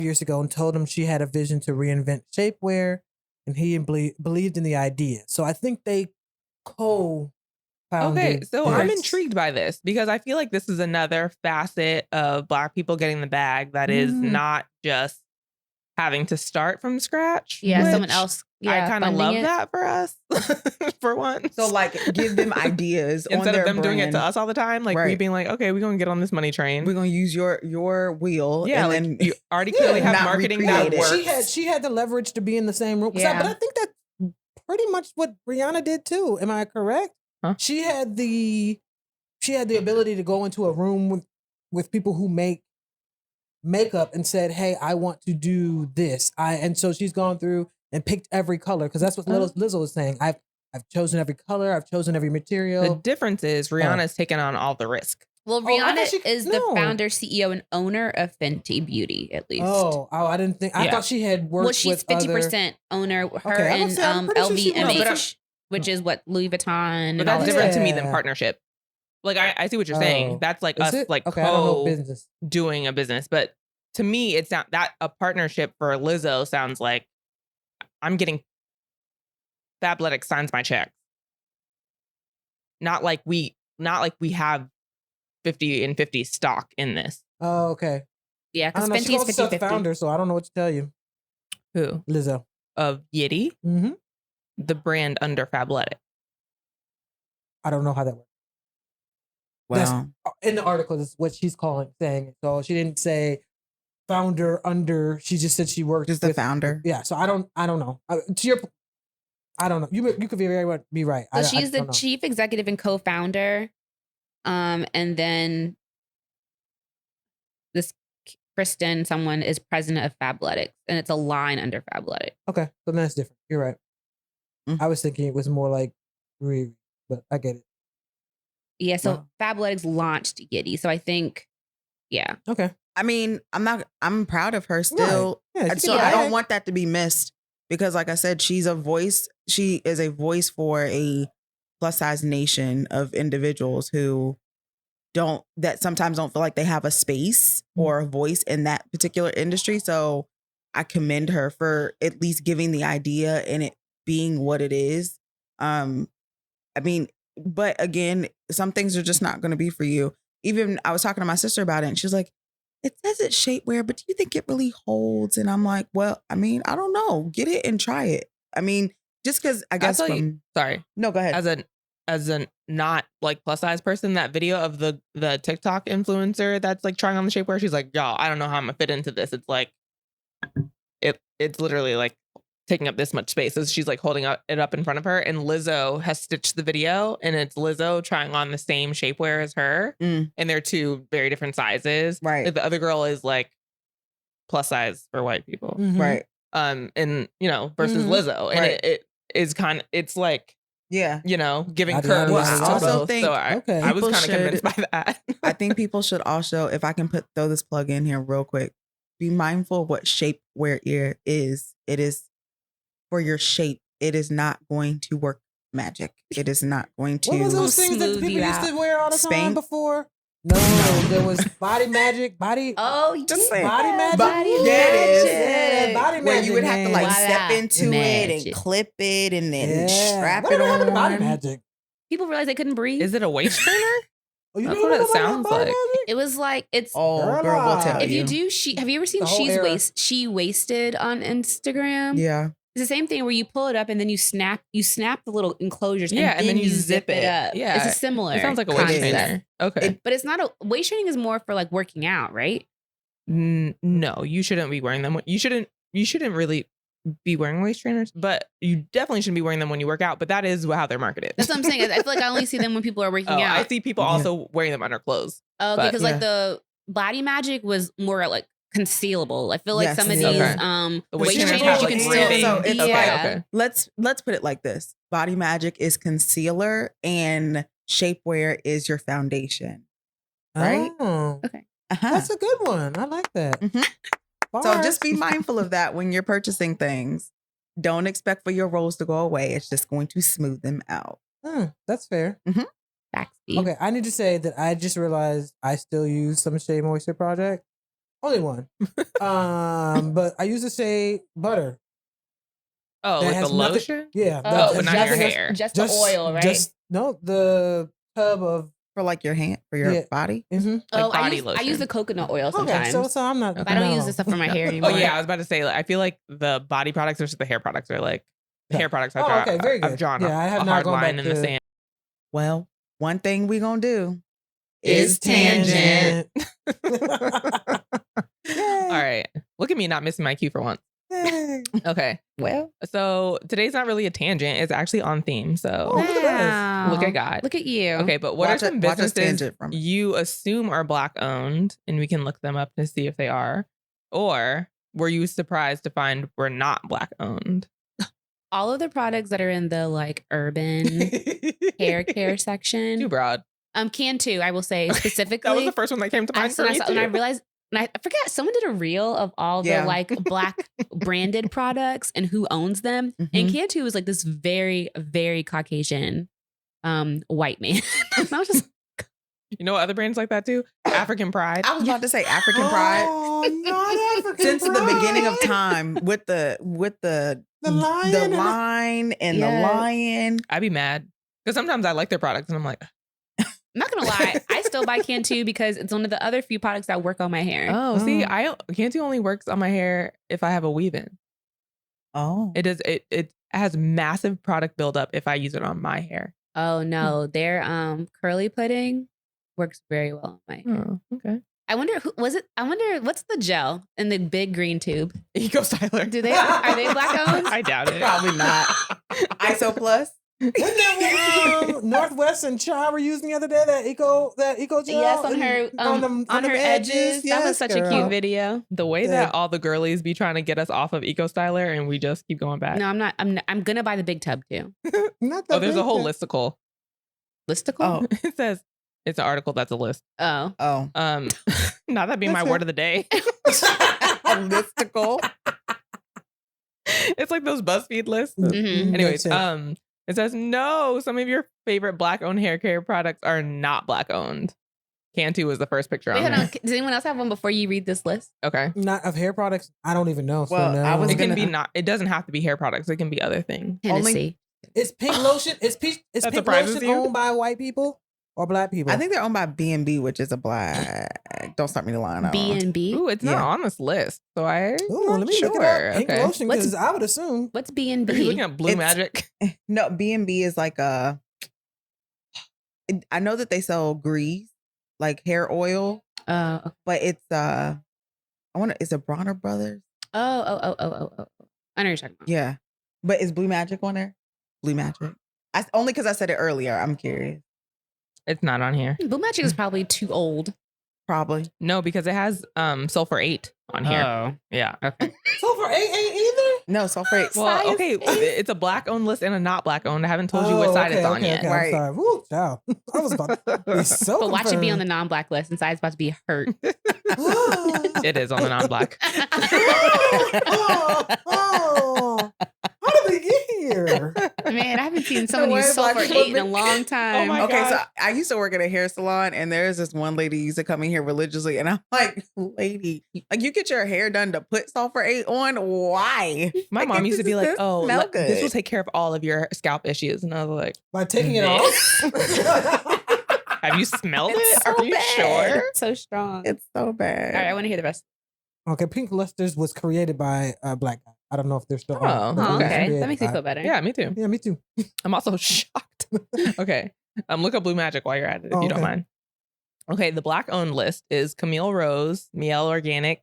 years ago and told him she had a vision to reinvent shapewear, and he believed in the idea. So I think they co-founded. Okay, so this. I'm intrigued by this because I feel like this is another facet of Black people getting the bag that is not just having to start from scratch. Yeah, someone else. Yeah, I kind of love that for us, for once. So like, give them ideas instead on of them their doing it brand. to us all the time. Like we being like, okay, we're gonna get on this money train. We're gonna use your wheel. Yeah, and like then you already clearly have not marketing recreate that it. works. She had the leverage to be in the same room. Yeah. But I think that's pretty much what Rihanna did too. Am I correct? Huh? She had the ability to go into a room with people who make makeup and said, "Hey, I want to do this." And so she's gone through and picked every color because that's what Lizzo was saying. I've chosen every color. I've chosen every material. The difference is Rihanna's taken on all the risk. Well, Rihanna is the founder, CEO, and owner of Fenty Beauty, at least. Oh, I didn't think. I thought she had worked. Well, she's 50% owner. Her and LVMH, which is what Louis Vuitton. But that's different to me than partnership. Like I see what you're saying. That's like us, like doing a business. But to me, it's not that a partnership for Lizzo sounds like I'm getting Fabletics signs my check. Not like we have 50 and 50 stock in this. Oh, okay. Yeah, because Fenty's 50-50. Founder, so I don't know what to tell you. Who? Lizzo. Of Yitty? Mm-hmm. The brand under Fabletics. I don't know how that works. Wow. That's, in the article, is what she's saying. So she didn't say founder under. She just said she worked just the founder. Yeah. So I don't know. To your, I don't know. You could be very well be right. So she's the chief executive and co-founder, and then this Kristen, someone is president of Fabletics, and it's a line under Fabletics. Okay, so that's different. You're right. Mm-hmm. I was thinking it was more like Riri, but I get it. Yeah, so Fabletics launched Yitty. So I think, yeah. Okay. I mean, I'm proud of her still. Right. Yeah, so I don't want that to be missed because like I said, she's a voice. She is a voice for a plus size nation of individuals who sometimes don't feel like they have a space or a voice in that particular industry. So I commend her for at least giving the idea and it being what it is. I mean, but again, some things are just not going to be for you. Even I was talking to my sister about it and she's like, it says it's shapewear, but do you think it really holds? And I'm like, well, I mean, I don't know. Get it and try it. I mean, just because I guess sorry. No, go ahead. As a not like plus size person, that video of the TikTok influencer that's like trying on the shapewear, she's like, y'all, I don't know how I'm gonna fit into this. It's like it's literally like taking up this much space. So she's like holding it up in front of her, and Lizzo has stitched the video, and it's Lizzo trying on the same shapewear as her, and they're two very different sizes. Right. Like the other girl is like plus size for white people, right? And versus Lizzo, and it is kind of it's like giving curves to both. So I was kind of convinced by that. I think people should also, if I can throw this plug in here real quick, be mindful of what shapewear is. It is for your shape. It is not going to work magic. It is not going to. What was those things that people used to wear all the time before? No, there was body magic, body. Oh, just body magic. Body magic. Yeah, body magic. Where you would have to like step into it and clip it and then strap it on. Body magic. People realize they couldn't breathe. Is it a waist trainer? Oh, that's what it sounds like. It was like it's. Oh, girl, we'll tell if you do, have you ever seen She Wasted on Instagram? Yeah. It's the same thing where you pull it up and then you snap the little enclosures and then you zip it up. Yeah. It's a similar. It sounds like a waist trainer. Okay. But it's not waist training is more for like working out, right? No, you shouldn't be wearing them. You shouldn't really be wearing waist trainers, but you definitely shouldn't be wearing them when you work out. But that is how they're marketed. That's what I'm saying. I feel like I only see them when people are working out. I see people also wearing them under clothes. Oh, because like the body magic was more like concealable. I feel like some of these the waist trainers you can still. So it's like let's put it like this: body magic is concealer, and shapewear is your foundation. Right? Oh. Okay. That's a good one. I like that. Mhm. So just be mindful of that when you're purchasing things. Don't expect for your rolls to go away. It's just going to smooth them out. That's fair. Backsy. Okay, I need to say that I just realized I still use some Shea Moisture Project. Only one. But I use the Shea butter. Oh, That like the has nothing- lotion? Yeah. Oh, but not your hair. Just the oil, right? No, the tub of. For like your hand, for your Yeah. body. Mm-hmm. Oh, Like I body use lotion. the coconut oil Okay, sometimes. so I'm not. But I don't use this stuff for my hair Oh anymore. yeah, I was about to say. Like, I feel like the body products versus the hair products are like the hair products. Okay, very good. I've drawn Yeah, I have a not hard gone line back in the to- sand. Well, one thing we gonna do Is tangent. All right, look at me not missing my cue for once. Yay. Okay, Well, so today's not really a tangent; it's actually on theme. So Oh, look at us. wow. look at God. Look at you. Okay, but what are some watch us businesses tangent from it. you assume are Black owned, and we can look them up to see if they are, or were you surprised to find were not Black owned? All of the products that are in the like urban hair care section. Too broad. Cantu, I will say specifically. That was the first one that came to mind for me and I too. realized, and I forget, someone did a reel of all Yeah. the like Black branded products and who owns them. And Mhm. Cantu was like this very, very Caucasian white man. And I was just, You know what other brands like that too? African Pride. I was about to say African Pride. Oh, not African Since the Pride. beginning of time, with the lion and the- line and the Yeah. lion. I'd be mad because sometimes I like their products and I'm like, I'm not gonna lie, I still buy Cantu because it's one of the other few products that work on my hair. oh, see, Cantu only works on my hair if I have a weave in. Oh, It does. It has massive product buildup if I use it on my hair. Oh no, their curly pudding works very well on my hair. Oh, okay. I wonder who was it? I wonder what's the gel in the big green tube? Eco Styler. Are they Black owned? I doubt it. probably not. ISO Plus. Isn't that what Northwest and Chai were using the other day? That eco gel. Yes, on her them on her edges. That was such a girl. cute video. The way Yeah. that all the girlies be trying to get us off of Eco Styler and we just keep going back. No, I'm not. I'm gonna buy the big tub too. Not Oh, there's a big whole thing. listicle. Listicle? Oh, It says it's an article that's a list. Oh. oh, Not that being my That's word it. of the day. listicle. It's like those BuzzFeed lists. Mhm. Anyways, That's it. it says no, some of your favorite Black owned hair care products are not Black owned. Cantu was the first picture Wait, on hold on. there. Does anyone else have one before you read this list? Okay. Not of hair products. I don't even know. So Well, no. I was It can gonna- be not, it doesn't have to be hair products. It can be other things. Hennessy. Is pink lotion? Is That pink surprises lotion you? owned by white people or Black people? I think they're owned by B&B, which is a Black. Don't start me to line. B&B. Ooh, it's not Yeah. on this list. So Ooh, I'm let not me look it sure. up. Pink Okay. lotion, What's- because I would assume. What's Are you B&B? looking at Blue It's- Magic? No, B&B is like a. I know that they sell grease, like hair oil, Oh, but it's I want to. Is it Bronner Brothers? oh. I know what you're talking about. Yeah, but is Blue Magic on there? Blue Magic. Only because I said it earlier. I'm curious. It's not on here. Blue Magic is probably too old. Probably. No, because it has sulfur 8 on here. Oh. Yeah. Okay. Sulfur ain't either. No, sulfate. Well, Size okay, eight? it's a Black owned list and a not Black owned. I haven't told you what side it's on yet. I'm Right. sorry. Woo, child. I was about to be so But watch it be on the confirmed. non-black list and Side's about to be hurt. It is on the non Black. oh, how did we get here? Man, I haven't seen someone way use Black sulfur people 8 in a long time. my Okay, so God. I used to work at a hair salon, and there's this one lady who used to come in here religiously, and I'm like, lady, like you get your hair done to put sulfate on? Why? My Like, mom it used to be just like, doesn't oh, smell this will good. take care of all of your scalp issues. And I was like, By taking it Nah. off. have you smelled It's it? so Are you bad. sure? It's so strong. It's so All right, I bad. want to hear the rest. Okay, Pink Lusters was created by a Black guy. I don't know if they're still Oh, on. but it Oh, was okay. okay. created That makes me by- feel better. Yeah, me too. Yeah, me too. I'm also shocked. Okay. Look up Blue Magic while you're at it, if Oh, you don't okay. mind. Okay, the Black owned list is Camille Rose, Miel Organic.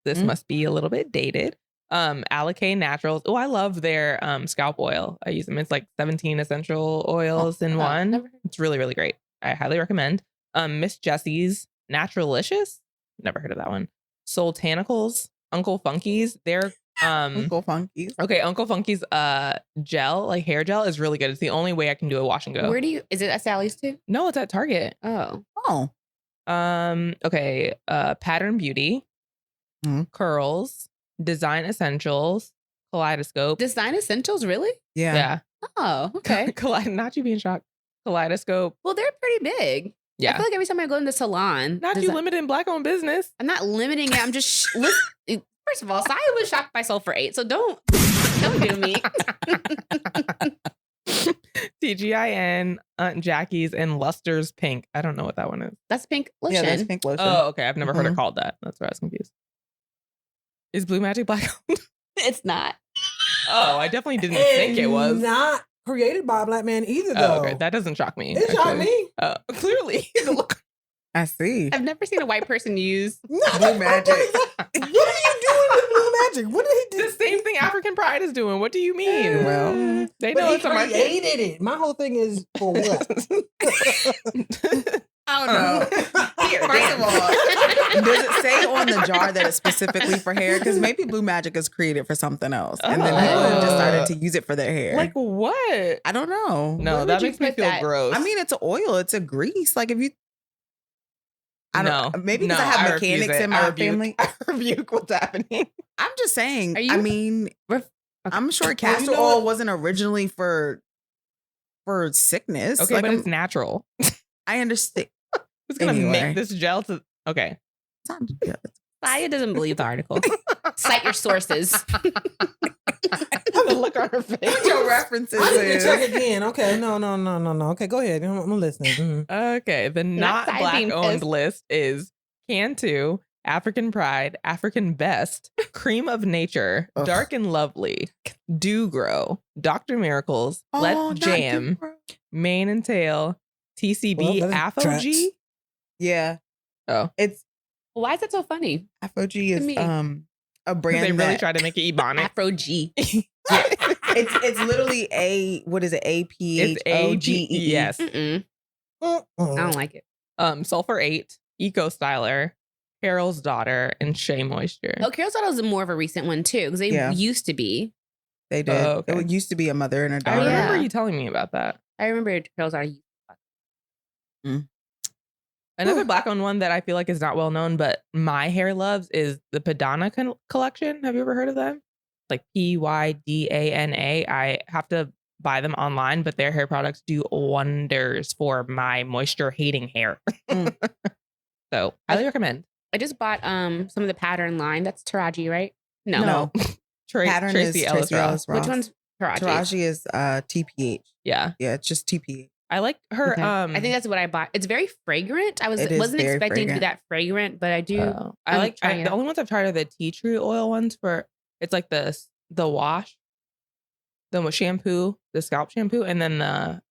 This Mm. must be a little bit dated. Alikay Naturals. Oh, I love their scalp oil. I use them. It's like 17 essential oils in one. never heard. It's really, really great. I highly recommend. Miss Jessie's Naturalicious. Never heard of that one. Soultanicals, Uncle Funky's. They're Uncle Funky's. okay, Uncle Funky's gel, like hair gel, is really good. It's the only way I can do a wash and go. Where do you, is it at Sally's too? No, it's at Target. Oh. Oh, Okay. Pattern Beauty, Curls, Design Essentials, Kaleidoscope. Design Essentials, really? Yeah. Oh, okay. Not you being shocked. Kaleidoscope. Well, they're pretty big. Yeah. I feel like every time I go in the salon, Not you limiting Black-owned business. I'm not limiting it. I'm just first of all, Saya was shocked by Soul for 8, so don't do me. TGIN, Aunt Jackie's, and Luster's Pink. I don't know what that one is. That's pink lotion. Yeah, that's pink lotion. Oh, okay. I've never heard it called that. That's where I was confused. Is Blue Magic Black-owned? It's not. Oh, I definitely didn't think it was. Not created by a Black man either, though. Oh, okay. That doesn't shock me. It shocked me. Clearly. I see. I've never seen a white person use. No, Blue Magic. What are you doing with Blue Magic? What did he do? The same thing African Pride is doing. What do you mean? Well, they But know he it's a market. created it. My whole thing is for what? I don't know. First of all, does it say on the jar that it's specifically for hair? Because maybe Blue Magic is created for something else, and then people have just started to use it for their hair. Like what? I don't know. No, Where that would you makes me put feel that? gross. I mean, it's an oil. It's a grease. Like if you, I don't. No. Maybe because No, I have I refuse mechanics it. in I my rebuke. family. I rebuke what's happening. I'm just saying. Are you- I mean, I'm sure castor know oil what? wasn't originally for sickness. Okay, Like, but it's natural. I understand. Who's gonna Anyway. make this gel to? Okay. It's not, yeah, Saya doesn't believe the article. Cite your sources. The look on her face. what your references I need to is. check again. Okay, no. Okay, go ahead. I'm listening. Mhm. Okay, the Not not side being Black owned pissed. list is Cantu, African Pride, African Best, Cream of Nature, Ugh. Dark and Lovely, Do Grow, Dr. Miracles, Oh, Let's not Jam, Duper. Mane and Tail, TCB, Well, that is Afro-G. tracks. Yeah. Oh. It's Why is that so funny? Afro-G is me. a brand They really that tried to make it Ebonic. Afro G. it's literally what is it? It's APHOGE. Yes. I don't like it. Sulfur 8, Eco Styler, Carol's Daughter, and Shea Moisture. Oh, Carol's Daughter was more of a recent one too, because they Yeah. used to be. They did. Oh, okay. It used to be a mother and a I daughter. remember Yeah. you telling me about that. I remember Carol's Daughter. Another Black-owned one that I feel like is not well known, but my hair loves is the Padana collection. Have you ever heard of them? Like Pydana. I have to buy them online, but their hair products do wonders for my moisture-hating hair. Mm. So highly recommend. I just bought some of the pattern line. That's Taraji, right? No. No. Tracy Tracy Ellis Ross. Ross. Which one's Taraji? Taraji is TPH. Yeah, Yeah, it's just TPH. I like her. Okay. I think that's what I bought. It's very fragrant. I It is wasn't very expecting to be fragrant. that fragrant, but I do. I I'm like trying it the out. only ones I've tried are the tea tree oil ones for it's like the wash, the shampoo, the scalp shampoo, and then the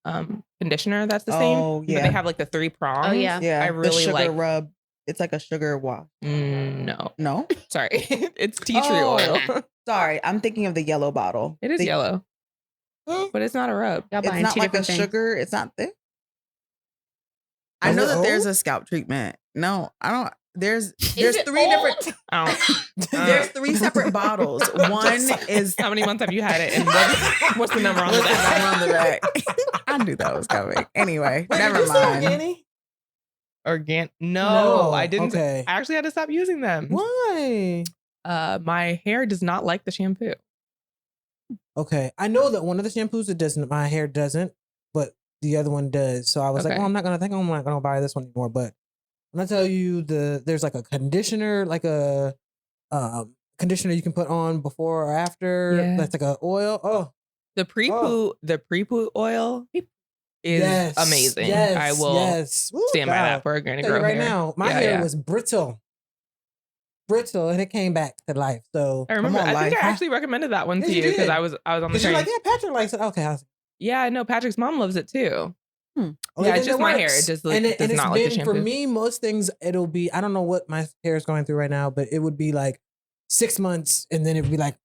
conditioner that's the same. Oh, But yeah. they have like the 3 prongs. Oh, yeah. Yeah, I the really sugar like rub. It's like a sugar wash. No. No, Sorry. It's tea tree Oh. oil. sorry, I'm thinking of the yellow bottle. It is The- yellow. But it's not a rub. Y'all It's buying not two like a different things. sugar. It's not thick. I Is know it that there's old? a scalp treatment. No, I don't. There's it 3 different. Oh. There's 3 separate bottles. One is How many months have you had it? And what's the number on the What's the back? number on the back? I knew that was coming. Anyway, Wait, never did you say mind. organic? No, I didn't. Okay. I actually had to stop using them. Why? My hair does not like the shampoo. Okay, I know that one of the shampoos it doesn't. My hair doesn't, but the other one does. So I was like, Okay. "Oh, I'm not gonna buy this one anymore." But when I tell you there's like a conditioner, like a conditioner you can put on before or after. Yeah. That's like a oil. Oh, The pre-poo oil is yes, amazing. Yes, I will yes. Woo, stand by child. that for a granny Tell you girl right hair. now, my Yeah, hair yeah. was brittle, and it came back to life. So I remember. on, I think life. I actually recommended that one to Yes, you you because did. I was on the because you're train. like, yeah, Patrick likes it. Okay, I was Yeah, I know. Patrick's mom loves it too. Only Yeah, it's thing just that my hair. works. It just does it's not like the been for shampoo. me. Most things it'll be. I don't know what my hair is going through right now, but it would be like 6 months, and then it'd be like,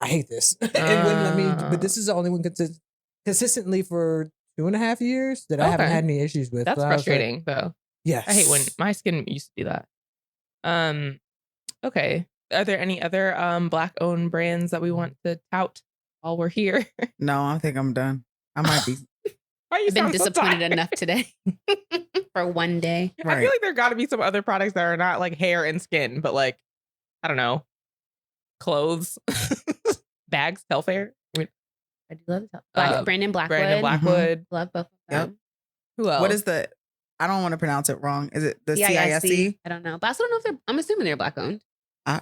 I hate this. It wouldn't let me. But this is the only one consistently for 2.5 years that I haven't Okay. had any issues with. That's So I was like, frustrating though. yes, I hate when my skin used to do that. Okay. Are there any other Black owned brands that we want to tout while we're here? No, I think I'm done. I might be. Why you I've been sound so disappointed tired? enough today. for one day. I feel like there got to be some other products that are not like hair and skin, but like, I don't know, clothes, bags, Telfair. I I do love it. Brandon Blackwood. Brandon Blackwood. Love both of them. Yep. Who else? What is the? I don't want to pronounce it wrong. Is it the CISC? CISC? I don't know, but I also don't know if they're. I'm assuming they're Black owned. I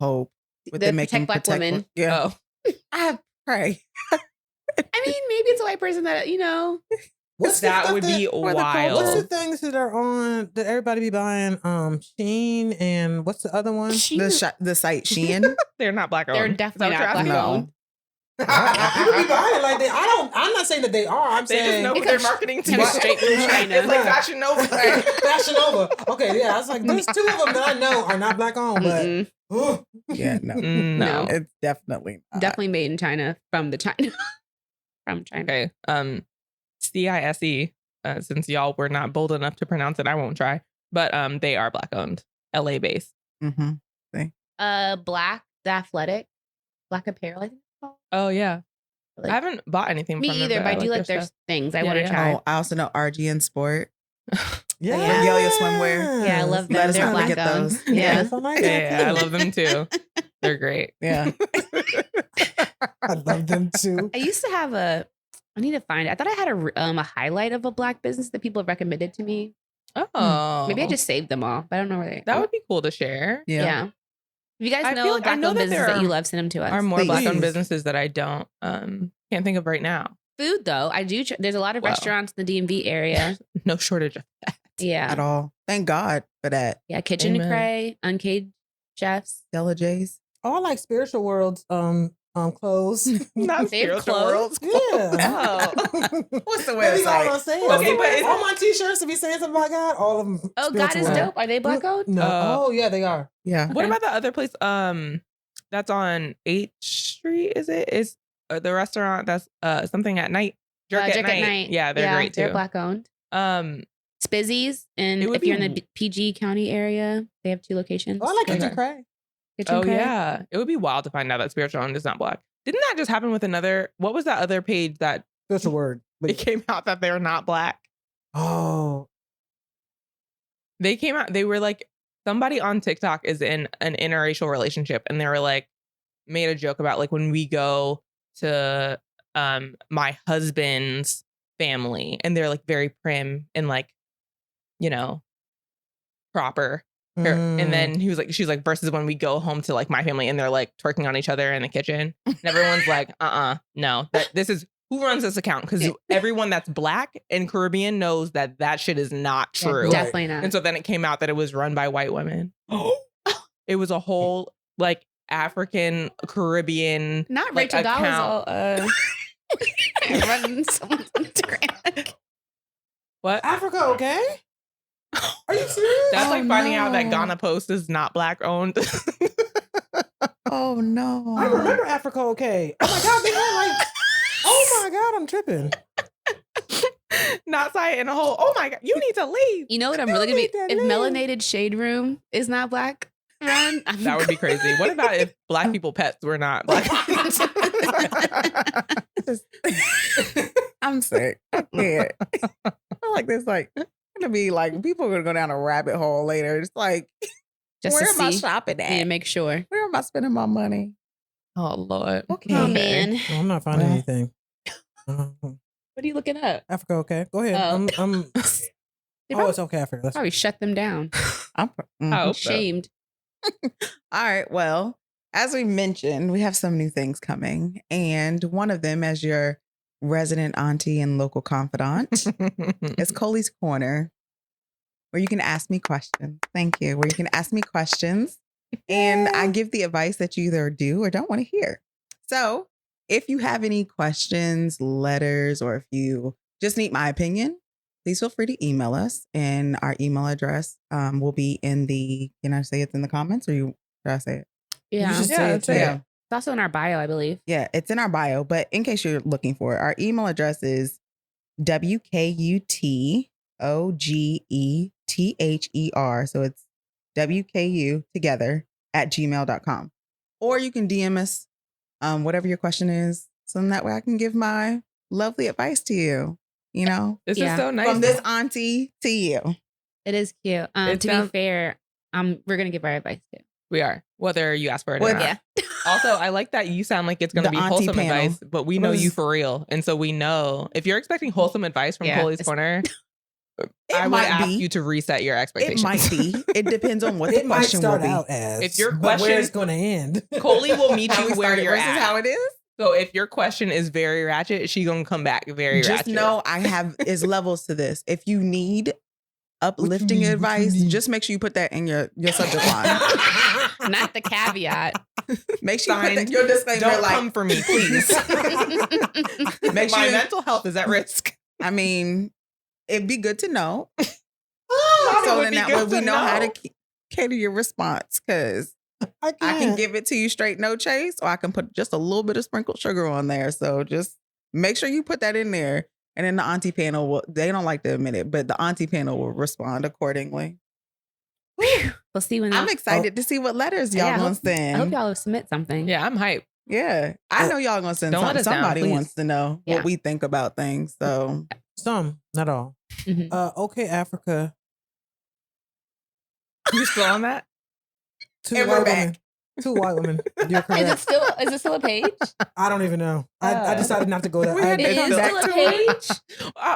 hope. With The them making Protect Black Women. Yeah. Oh, I pray. I mean, maybe it's a white person that What's the that stuff would be What's the wild. things that are on that everybody be buying? Shein and what's the other one? The site Shein. They're not Black owned. They're definitely not Black No. owned. People be buying it like they. I'm not saying that they are. I'm They just saying know who their marketing team comes is. straight from China. It's like Fashion Nova. Fashion Nova. Okay, yeah, I was like, there's two of them that I know are not Black owned, but Mm-mm. Yeah, no. No. It's definitely not. Definitely made in China from the China. From China. Okay. CISE. Since y'all were not bold enough to pronounce it, I won't try. But they are Black owned, LA based. Mm-hmm. Black the Athletic, Black Apparel. I think it's called. Oh yeah. Like, I haven't bought anything me from them, either, but I do like their their stuff. things. I Yeah, want to yeah. try. Oh, I also know RGN Sport. yeah, Regalia swimwear. Yeah, I love them. Let us They're not Black forget owned. those. Yeah. I like Yeah, that I too. love them too. They're great. Yeah. I love them too. I used to have I need to find it. I thought I had a highlight of a Black business that people have recommended to me. Oh, Maybe I just saved them all, but I don't know where they that would be cool to share. Yeah. If you guys I know feel like- I Black know owned that businesses there that you love, send them to us. Are more Please. Black owned businesses that I don't can't think of right now. Food though, I do. There's a lot of Wow. restaurants in the DMV area. No shortage of that. Yeah. At all. Thank God for that. Yeah. Kitchen to Amen. Cray, Uncaged Chefs. Stella J's. Oh, I like Spiritual World's clothes. Not They have spiritual clothes? worlds. Yeah. What's the They be all on website? sale. Okay, but all my t-shirts to be saying something about God, all of them. Oh, God Spiritual is World. dope. Are they Black owned? No. Uh, Oh, yeah, they are. Yeah. What Okay. about the other place? That's on 8th Street. Is it? Is the restaurant that's something at night? Jerk at night. Yeah, they're great too. They're Black owned. Spizzy's, and It would if you're be- in the PG County area, they have 2 locations. Oh, I like Kitchen Okay. Cray. Kitchen Oh Cray. yeah, it would be wild to find out that spiritual owned is not Black. Didn't that just happen with another? What was that other page that Spiritual Word. it But, came out that they're not Black? oh, They came out. They were like, somebody on TikTok is in an interracial relationship, and they were like, made a joke about like when we go to my husband's family, and they're like very prim and like, you know, proper. And then he was like, she's like, versus when we go home to like my family and they're like twerking on each other in the kitchen. And everyone's like, no, this is who runs this account? Because everyone that's Black and Caribbean knows that that shit is not true. Right. Definitely not. And so then it came out that it was run by white women. It was a whole like African Caribbean. Not like, Rachel account. Dolezal running someone's Instagram. What? Africa, okay? Are you serious? That's Oh, like finding out that no. Ghana Post is not Black owned. Oh no. I remember Africa, okay. Oh my God, they had like, oh my God, I'm tripping. Not sight in a hole. Oh my God, you need to leave. You know what I'm really gonna be? need that If name. Melanated Shade Room is not Black run, That would be crazy. What about if Black people pets were not Black? I'm sick. I can't. I feel like this like gonna be like people are gonna go down a rabbit hole later. It's like just where to am I see. shopping I need to at? make sure. Where am I spending my money? Oh Lord. Okay. Oh man, No, I'm not finding Well. anything. what are you looking up? Africa, okay. Go ahead. Oh. I'm They oh, it's okay, Africa. That's probably shut them down. I'm, I hope so. Shamed. All right. Well, as we mentioned, we have some new things coming. And one of them, as your resident auntie and local confidant, is Coley's Corner, where you can ask me questions. Thank you. Where you can ask me questions and I give the advice that you either do or don't want to hear. So if you have any questions, letters, or if you just need my opinion, please feel free to email us. And our email address will be in the, can I say it's in the comments or should I say it? Yeah. You just Yeah, say it that's too. it. Yeah. It's also in our bio, I believe. Yeah, it's in our bio, but in case you're looking for it, our email address is WKUTOGETHER. So it's WKU together @gmail.com. Or you can DM us whatever your question is. So that way I can give my lovely advice to you. You know, This Yeah. is so nice. from this auntie to you. It is cute. It To sounds- be fair, we're gonna give our advice too. We are, whether you ask for it or Well, not. Yeah. Also, I like that you sound like it's going to The be auntie wholesome panel. advice, but we What know is- you for real. And so we know if you're expecting wholesome advice from Yeah, Coley's it's- Corner, It I would might ask be. you to reset your It expectations. might be. It depends on what the It might question will start be. out as. If your but question- where it's going to end. Coley will meet How you we where started you're versus at. how it is. So if your question is very ratchet, she going to come back very Just ratchet. know I have is levels to this. If you need uplifting need? What you advice, need? just make sure you put that in your subject line. Not the caveat. Make sure you put Signed, that, your disclaimer don't like, come for me, please. make My sure. mental health is at risk. I mean, it'd be good to know. It So would then be that good way we to know how to cater your response. Because I I can can't. give it to you straight, no chase, or I can put just a little bit of sprinkled sugar on there. So just make sure you put that in there. And then the auntie panel will, they don't like to admit it, but the auntie panel will respond accordingly. We'll see when. I'm excited to see what letters y'all Yeah, I gonna hope- send. I hope y'all submit something. Yeah, I'm hyped. Yeah. I know y'all gonna send Don't let something. us down, Somebody please. wants to know Yeah. what we think about things. So Some, not all. Mhm. Okay, Africa. You still on that? Two And white we're back. women. Two white women. You're Is correct. it still a page? I don't even know. I Oh. decided not to go there. We had It to come is back still a to page.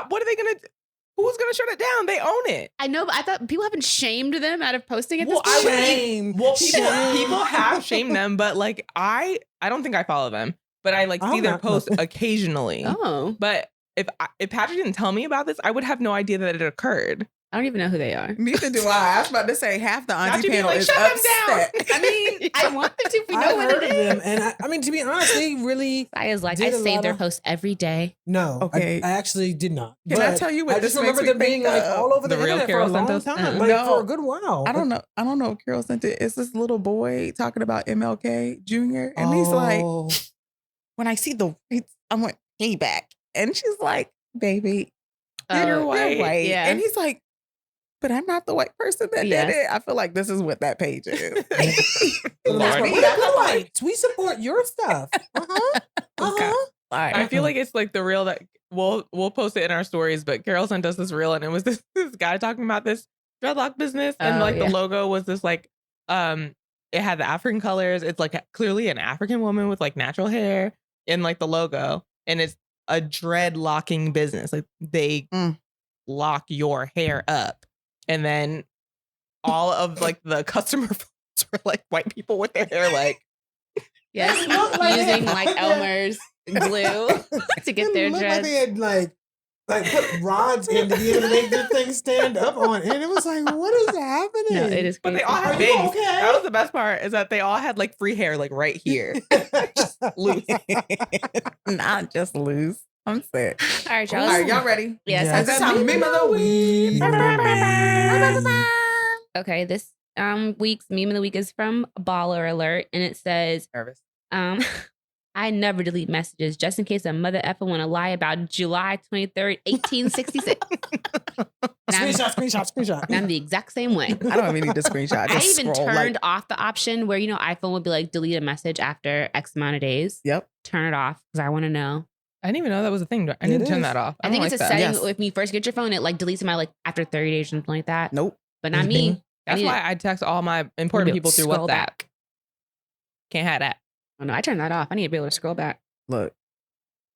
What are they going to do? Who's going to shut it down? They own it. I know, but I thought people haven't shamed them out of posting at Well, this point. Shame. Well, Shame. people have shamed them, but like I don't think I follow them, but I like I see hope their not. posts occasionally. Oh, But if Patrick didn't tell me about this, I would have no idea that it occurred. I don't even know who they are. neither do I. I was about to say half the Not auntie to be panel like, is shut them upset. down. I mean, I want them to. If we know I've what heard it of them, is. and I mean, to be honest, they really Saya's like, did I a save lot their of- posts every day. no. Okay. I actually did not. Can I But tell you what I just this makes remember me them being think like of? all over the, The real internet for a Carol long Santos? time, No. like for a good while. I don't know if Carol sent it. It's this little boy talking about MLK Jr. And he's like, Oh. when I see the tweets, I want payback. And she's like, baby, you're Oh, white. yeah. And he's like, but I'm not the white person that Yes. did it. I feel like this is what that page is. For the most part, Lordy. we're the whites. We support your stuff. Uh-huh. Uh-huh. I feel like it's like the reel that we'll post it in our stories, but Carol sent us this reel and it was this guy talking about this dreadlock business and Oh, like yeah. the logo was this like it had the African colors. It's like clearly an African woman with like natural hair in like the logo, and it's a dreadlocking business. Like they lock your hair up, and then all of like the customer photos were like white people with their hair like Yes, Look like using they- like Elmer's glue to get It their looked like dreads. they had like put rods in to be able to make this thing stand up on, and it was like, what is happening? No, it is. But they crazy. all had Are you bangs. okay? That was the best part, is that they all had like free hair, like right here. Loose. Not just loose. I'm sick. All right, y'all. All right, y'all ready? Yes, Yes. It's time meme of the week. Okay, this week's meme of the week is from Baller Alert, and it says, Nervous. I never delete messages just in case a mother effer want to lie about July 23rd, 1866. Screenshot. And I'm the exact same way. I don't even need to screenshot. I Just even scroll, turned like, off the option where, iPhone would be like, delete a message after X amount of days. Yep. Turn it off because I want to know. I didn't even know that was a thing. I need It to turn is. that off. I think don't it's a like that. setting Yes. when you first get your phone, it like deletes my like after 30 days or something like that. Nope. But not me. That's I need why I text all my important people through scroll WhatsApp. back. Can't have that. Oh no, I turned that off. I need to be able to scroll back. Look,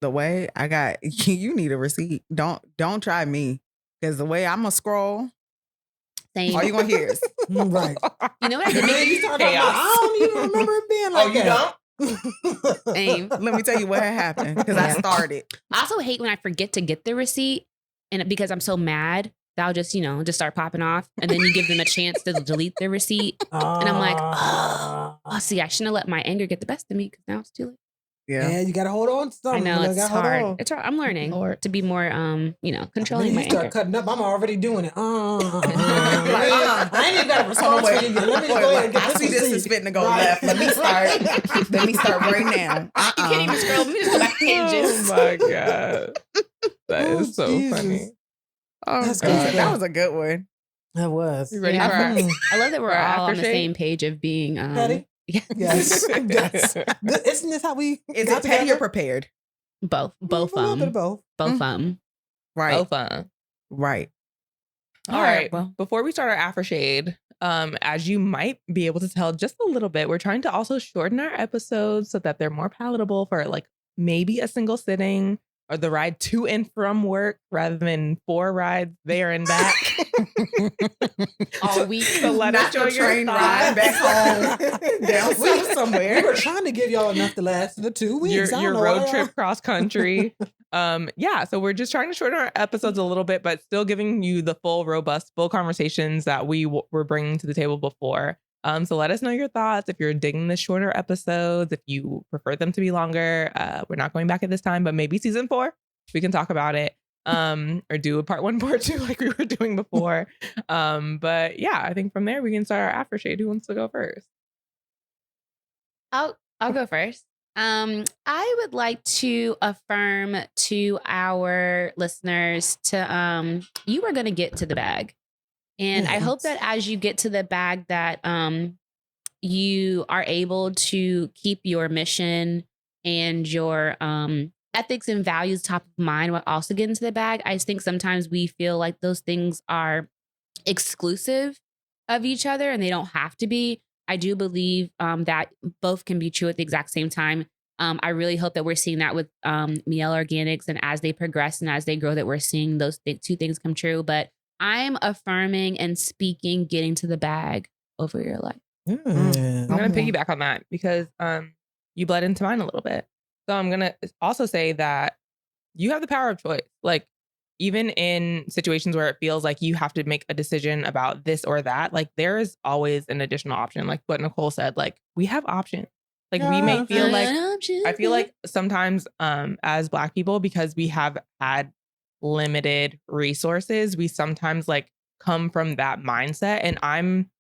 the way I got you need a receipt. Don't try me. Because the way I'm gonna scroll, Same. all you gonna hear is Right. You know what I And then did? you start talking Chaos. about, I don't even remember it being like that. Same. let me tell you what had happened. Because I Yeah. started. I also hate when I forget to get the receipt, and because I'm so mad, that I'll just just start popping off, and then you give them a chance to delete the receipt. And I'm like, oh, see, I shouldn't have let my anger get the best of me because now it's too late. Yeah. Yeah, you gotta hold on to I something. know You it's gotta hold hard. on. It's hard. I'm learning Lord. to be more, controlling When my you start anger. cutting up, I'm already doing it. Uh-uh. I ain't even got a response for you yet. Let me just go ahead and get I see this receipt. is fitting to go Right. left. Let me start. Let me start right now. You can't even scroll. Let me just go back pages. Oh my God. That Oh, is so Jesus. funny. Oh, That's God. crazy. That was a good one. That was. You ready Yeah. for our Mm. I love that we're For our all on the aftershave? same page of being Petty? yeah, Yes. Yes. Isn't this how we Is got it petty or together? prepared? both A little bit of both. both Mm. Right. So fun. Right. All right. Well, before we start our after shade, as you might be able to tell just a little bit, we're trying to also shorten our episodes so that they're more palatable for like maybe a single sitting or the ride to and from work rather than 4 rides there and back. All week. So let us know your train thoughts. ride back home down south somewhere. We were trying to give y'all enough to last the 2 weeks. Your road trip cross country. Yeah, so we're just trying to shorten our episodes a little bit, but still giving you the full, robust, full conversations that we were bringing to the table before. So let us know your thoughts if you're digging the shorter episodes, if you prefer them to be longer. We're not going back at this time, but maybe season 4, we can talk about it. Or do a part 1, part 2 like we were doing before. But yeah, I think from there we can start our aftershade. Who wants to go first? I'll go first. I would like to affirm to our listeners to you are going to get to the bag. And I hope that as you get to the bag that you are able to keep your mission and your ethics and values top of mind while also getting to the bag. I think sometimes we feel like those things are exclusive of each other and they don't have to be. I do believe that both can be true at the exact same time. I really hope that we're seeing that with Miele Organics, and as they progress and as they grow, that we're seeing those 2 things come true. But I'm affirming and speaking getting to the bag over your life. I'm going to piggyback on that because you bled into mine a little bit. So I'm going to also say that you have the power of choice. Like, even in situations where it feels like you have to make a decision about this or that, like there is always an additional option. Like what Nicole said, like we have options. Like we may feel like, I feel like sometimes as Black people, because we have had limited resources, we sometimes like come from that mindset. And I'm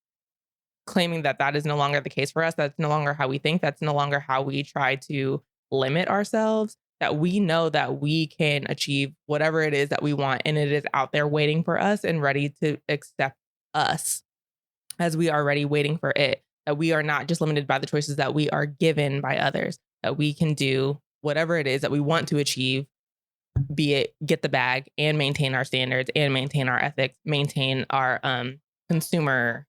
claiming that that is no longer the case for us. That's no longer how we think. That's no longer how we try to limit ourselves. That we know that we can achieve whatever it is that we want, and it is out there waiting for us and ready to accept us as we are ready waiting for it. That we are not just limited by the choices that we are given by others, that we can do whatever it is that we want to achieve, be it get the bag and maintain our standards and maintain our ethics, maintain our consumer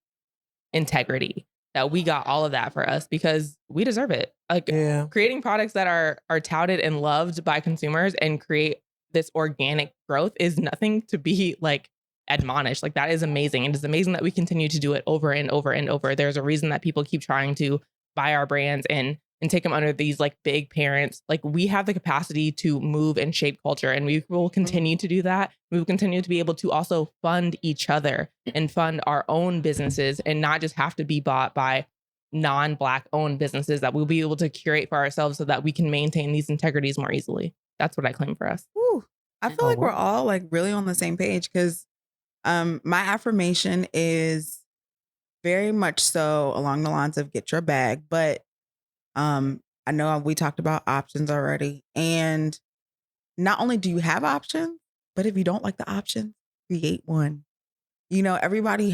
integrity. That we got all of that for us because we deserve it. Like creating products that are touted and loved by consumers and create this organic growth is nothing to be like admonished. Like that is amazing. And it's amazing that we continue to do it over and over and over. There's a reason that people keep trying to buy our brands and take them under these like big parents. Like we have the capacity to move and shape culture, and we will continue to do that. We will continue to be able to also fund each other and fund our own businesses and not just have to be bought by non-Black owned businesses, that we'll be able to curate for ourselves so that we can maintain these integrities more easily. That's what I claim for us. Ooh, I feel like we're all like really on the same page because my affirmation is very much so along the lines of get your bag, but I know we talked about options already, and not only do you have options, but if you don't like the option, create one. You know, everybody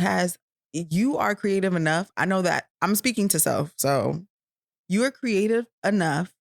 you are creative enough. I know that I'm speaking to self. So you are creative enough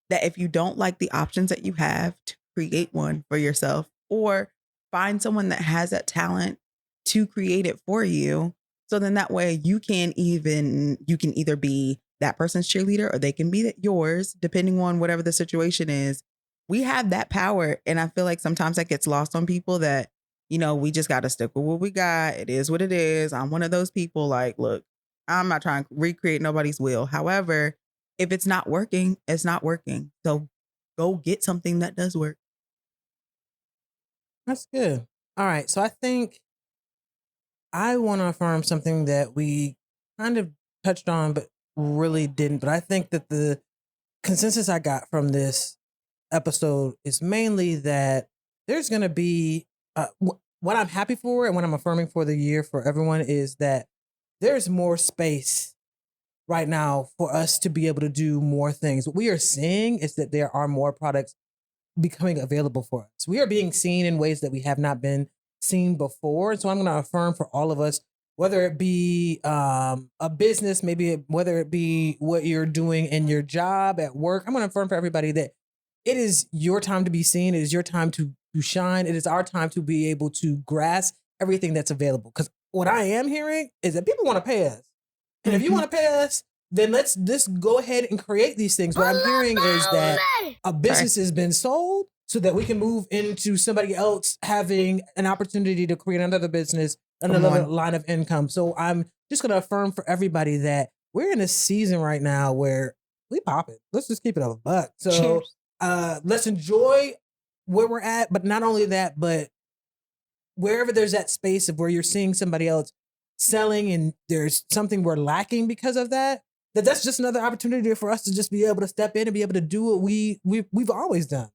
that if you don't like the options that you have, to create one for yourself or find someone that has that talent to create it for you. So then that way you can either be that person's cheerleader or they can be yours, depending on whatever the situation is. We have that power. And I feel like sometimes that gets lost on people that, you know, we just got to stick with what we got. It is what it is. I'm one of those people like, look, I'm not trying to recreate nobody's wheel. However, if it's not working, it's not working. So go get something that does work. That's good. All right. So I think I want to affirm something that we kind of touched on, but really didn't. But I think that the consensus I got from this episode is mainly that there's going to be what I'm happy for and what I'm affirming for the year for everyone is that there's more space right now for us to be able to do more things. What we are seeing is that there are more products becoming available for us. We are being seen in ways that we have not been seen before. So I'm going to affirm for all of us, whether it be a business, whether it be what you're doing in your job at work, I'm going to affirm for everybody that it is your time to be seen. It is your time to to shine. It is our time to be able to grasp everything that's available. Because what I am hearing is that people want to pay us. And if you want to pay us, then let's go ahead and create these things. What I'm hearing is that a business has been sold so that we can move into somebody else having an opportunity to create another business, another line of income. So I'm just going to affirm for everybody that we're in a season right now where we pop it. Let's just keep it a buck. So let's enjoy where we're at. But not only that, but wherever there's that space of where you're seeing somebody else selling and there's something we're lacking because of that, that's just another opportunity for us to just be able to step in and be able to do what we've always done.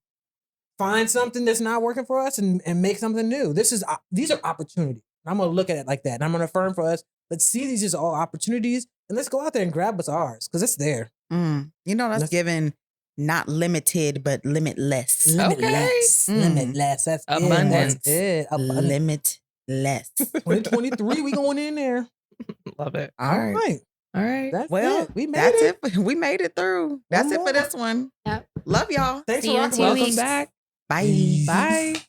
Find something that's not working for us and make something new. These are opportunities. I'm going to look at it like that. And I'm going to affirm for us, let's see these as all opportunities and let's go out there and grab what's ours because it's there. That's given not limited, but limitless. Limitless. Limitless. That's abundance. It. Limitless. 2023, we going in there. Love it. All right. All right. That's well, it. We made it. We made it through. That's it for this one. Yep. Love y'all. Thanks See for you in rocking 2 with us. weeks. Welcome back. Bye. Bye.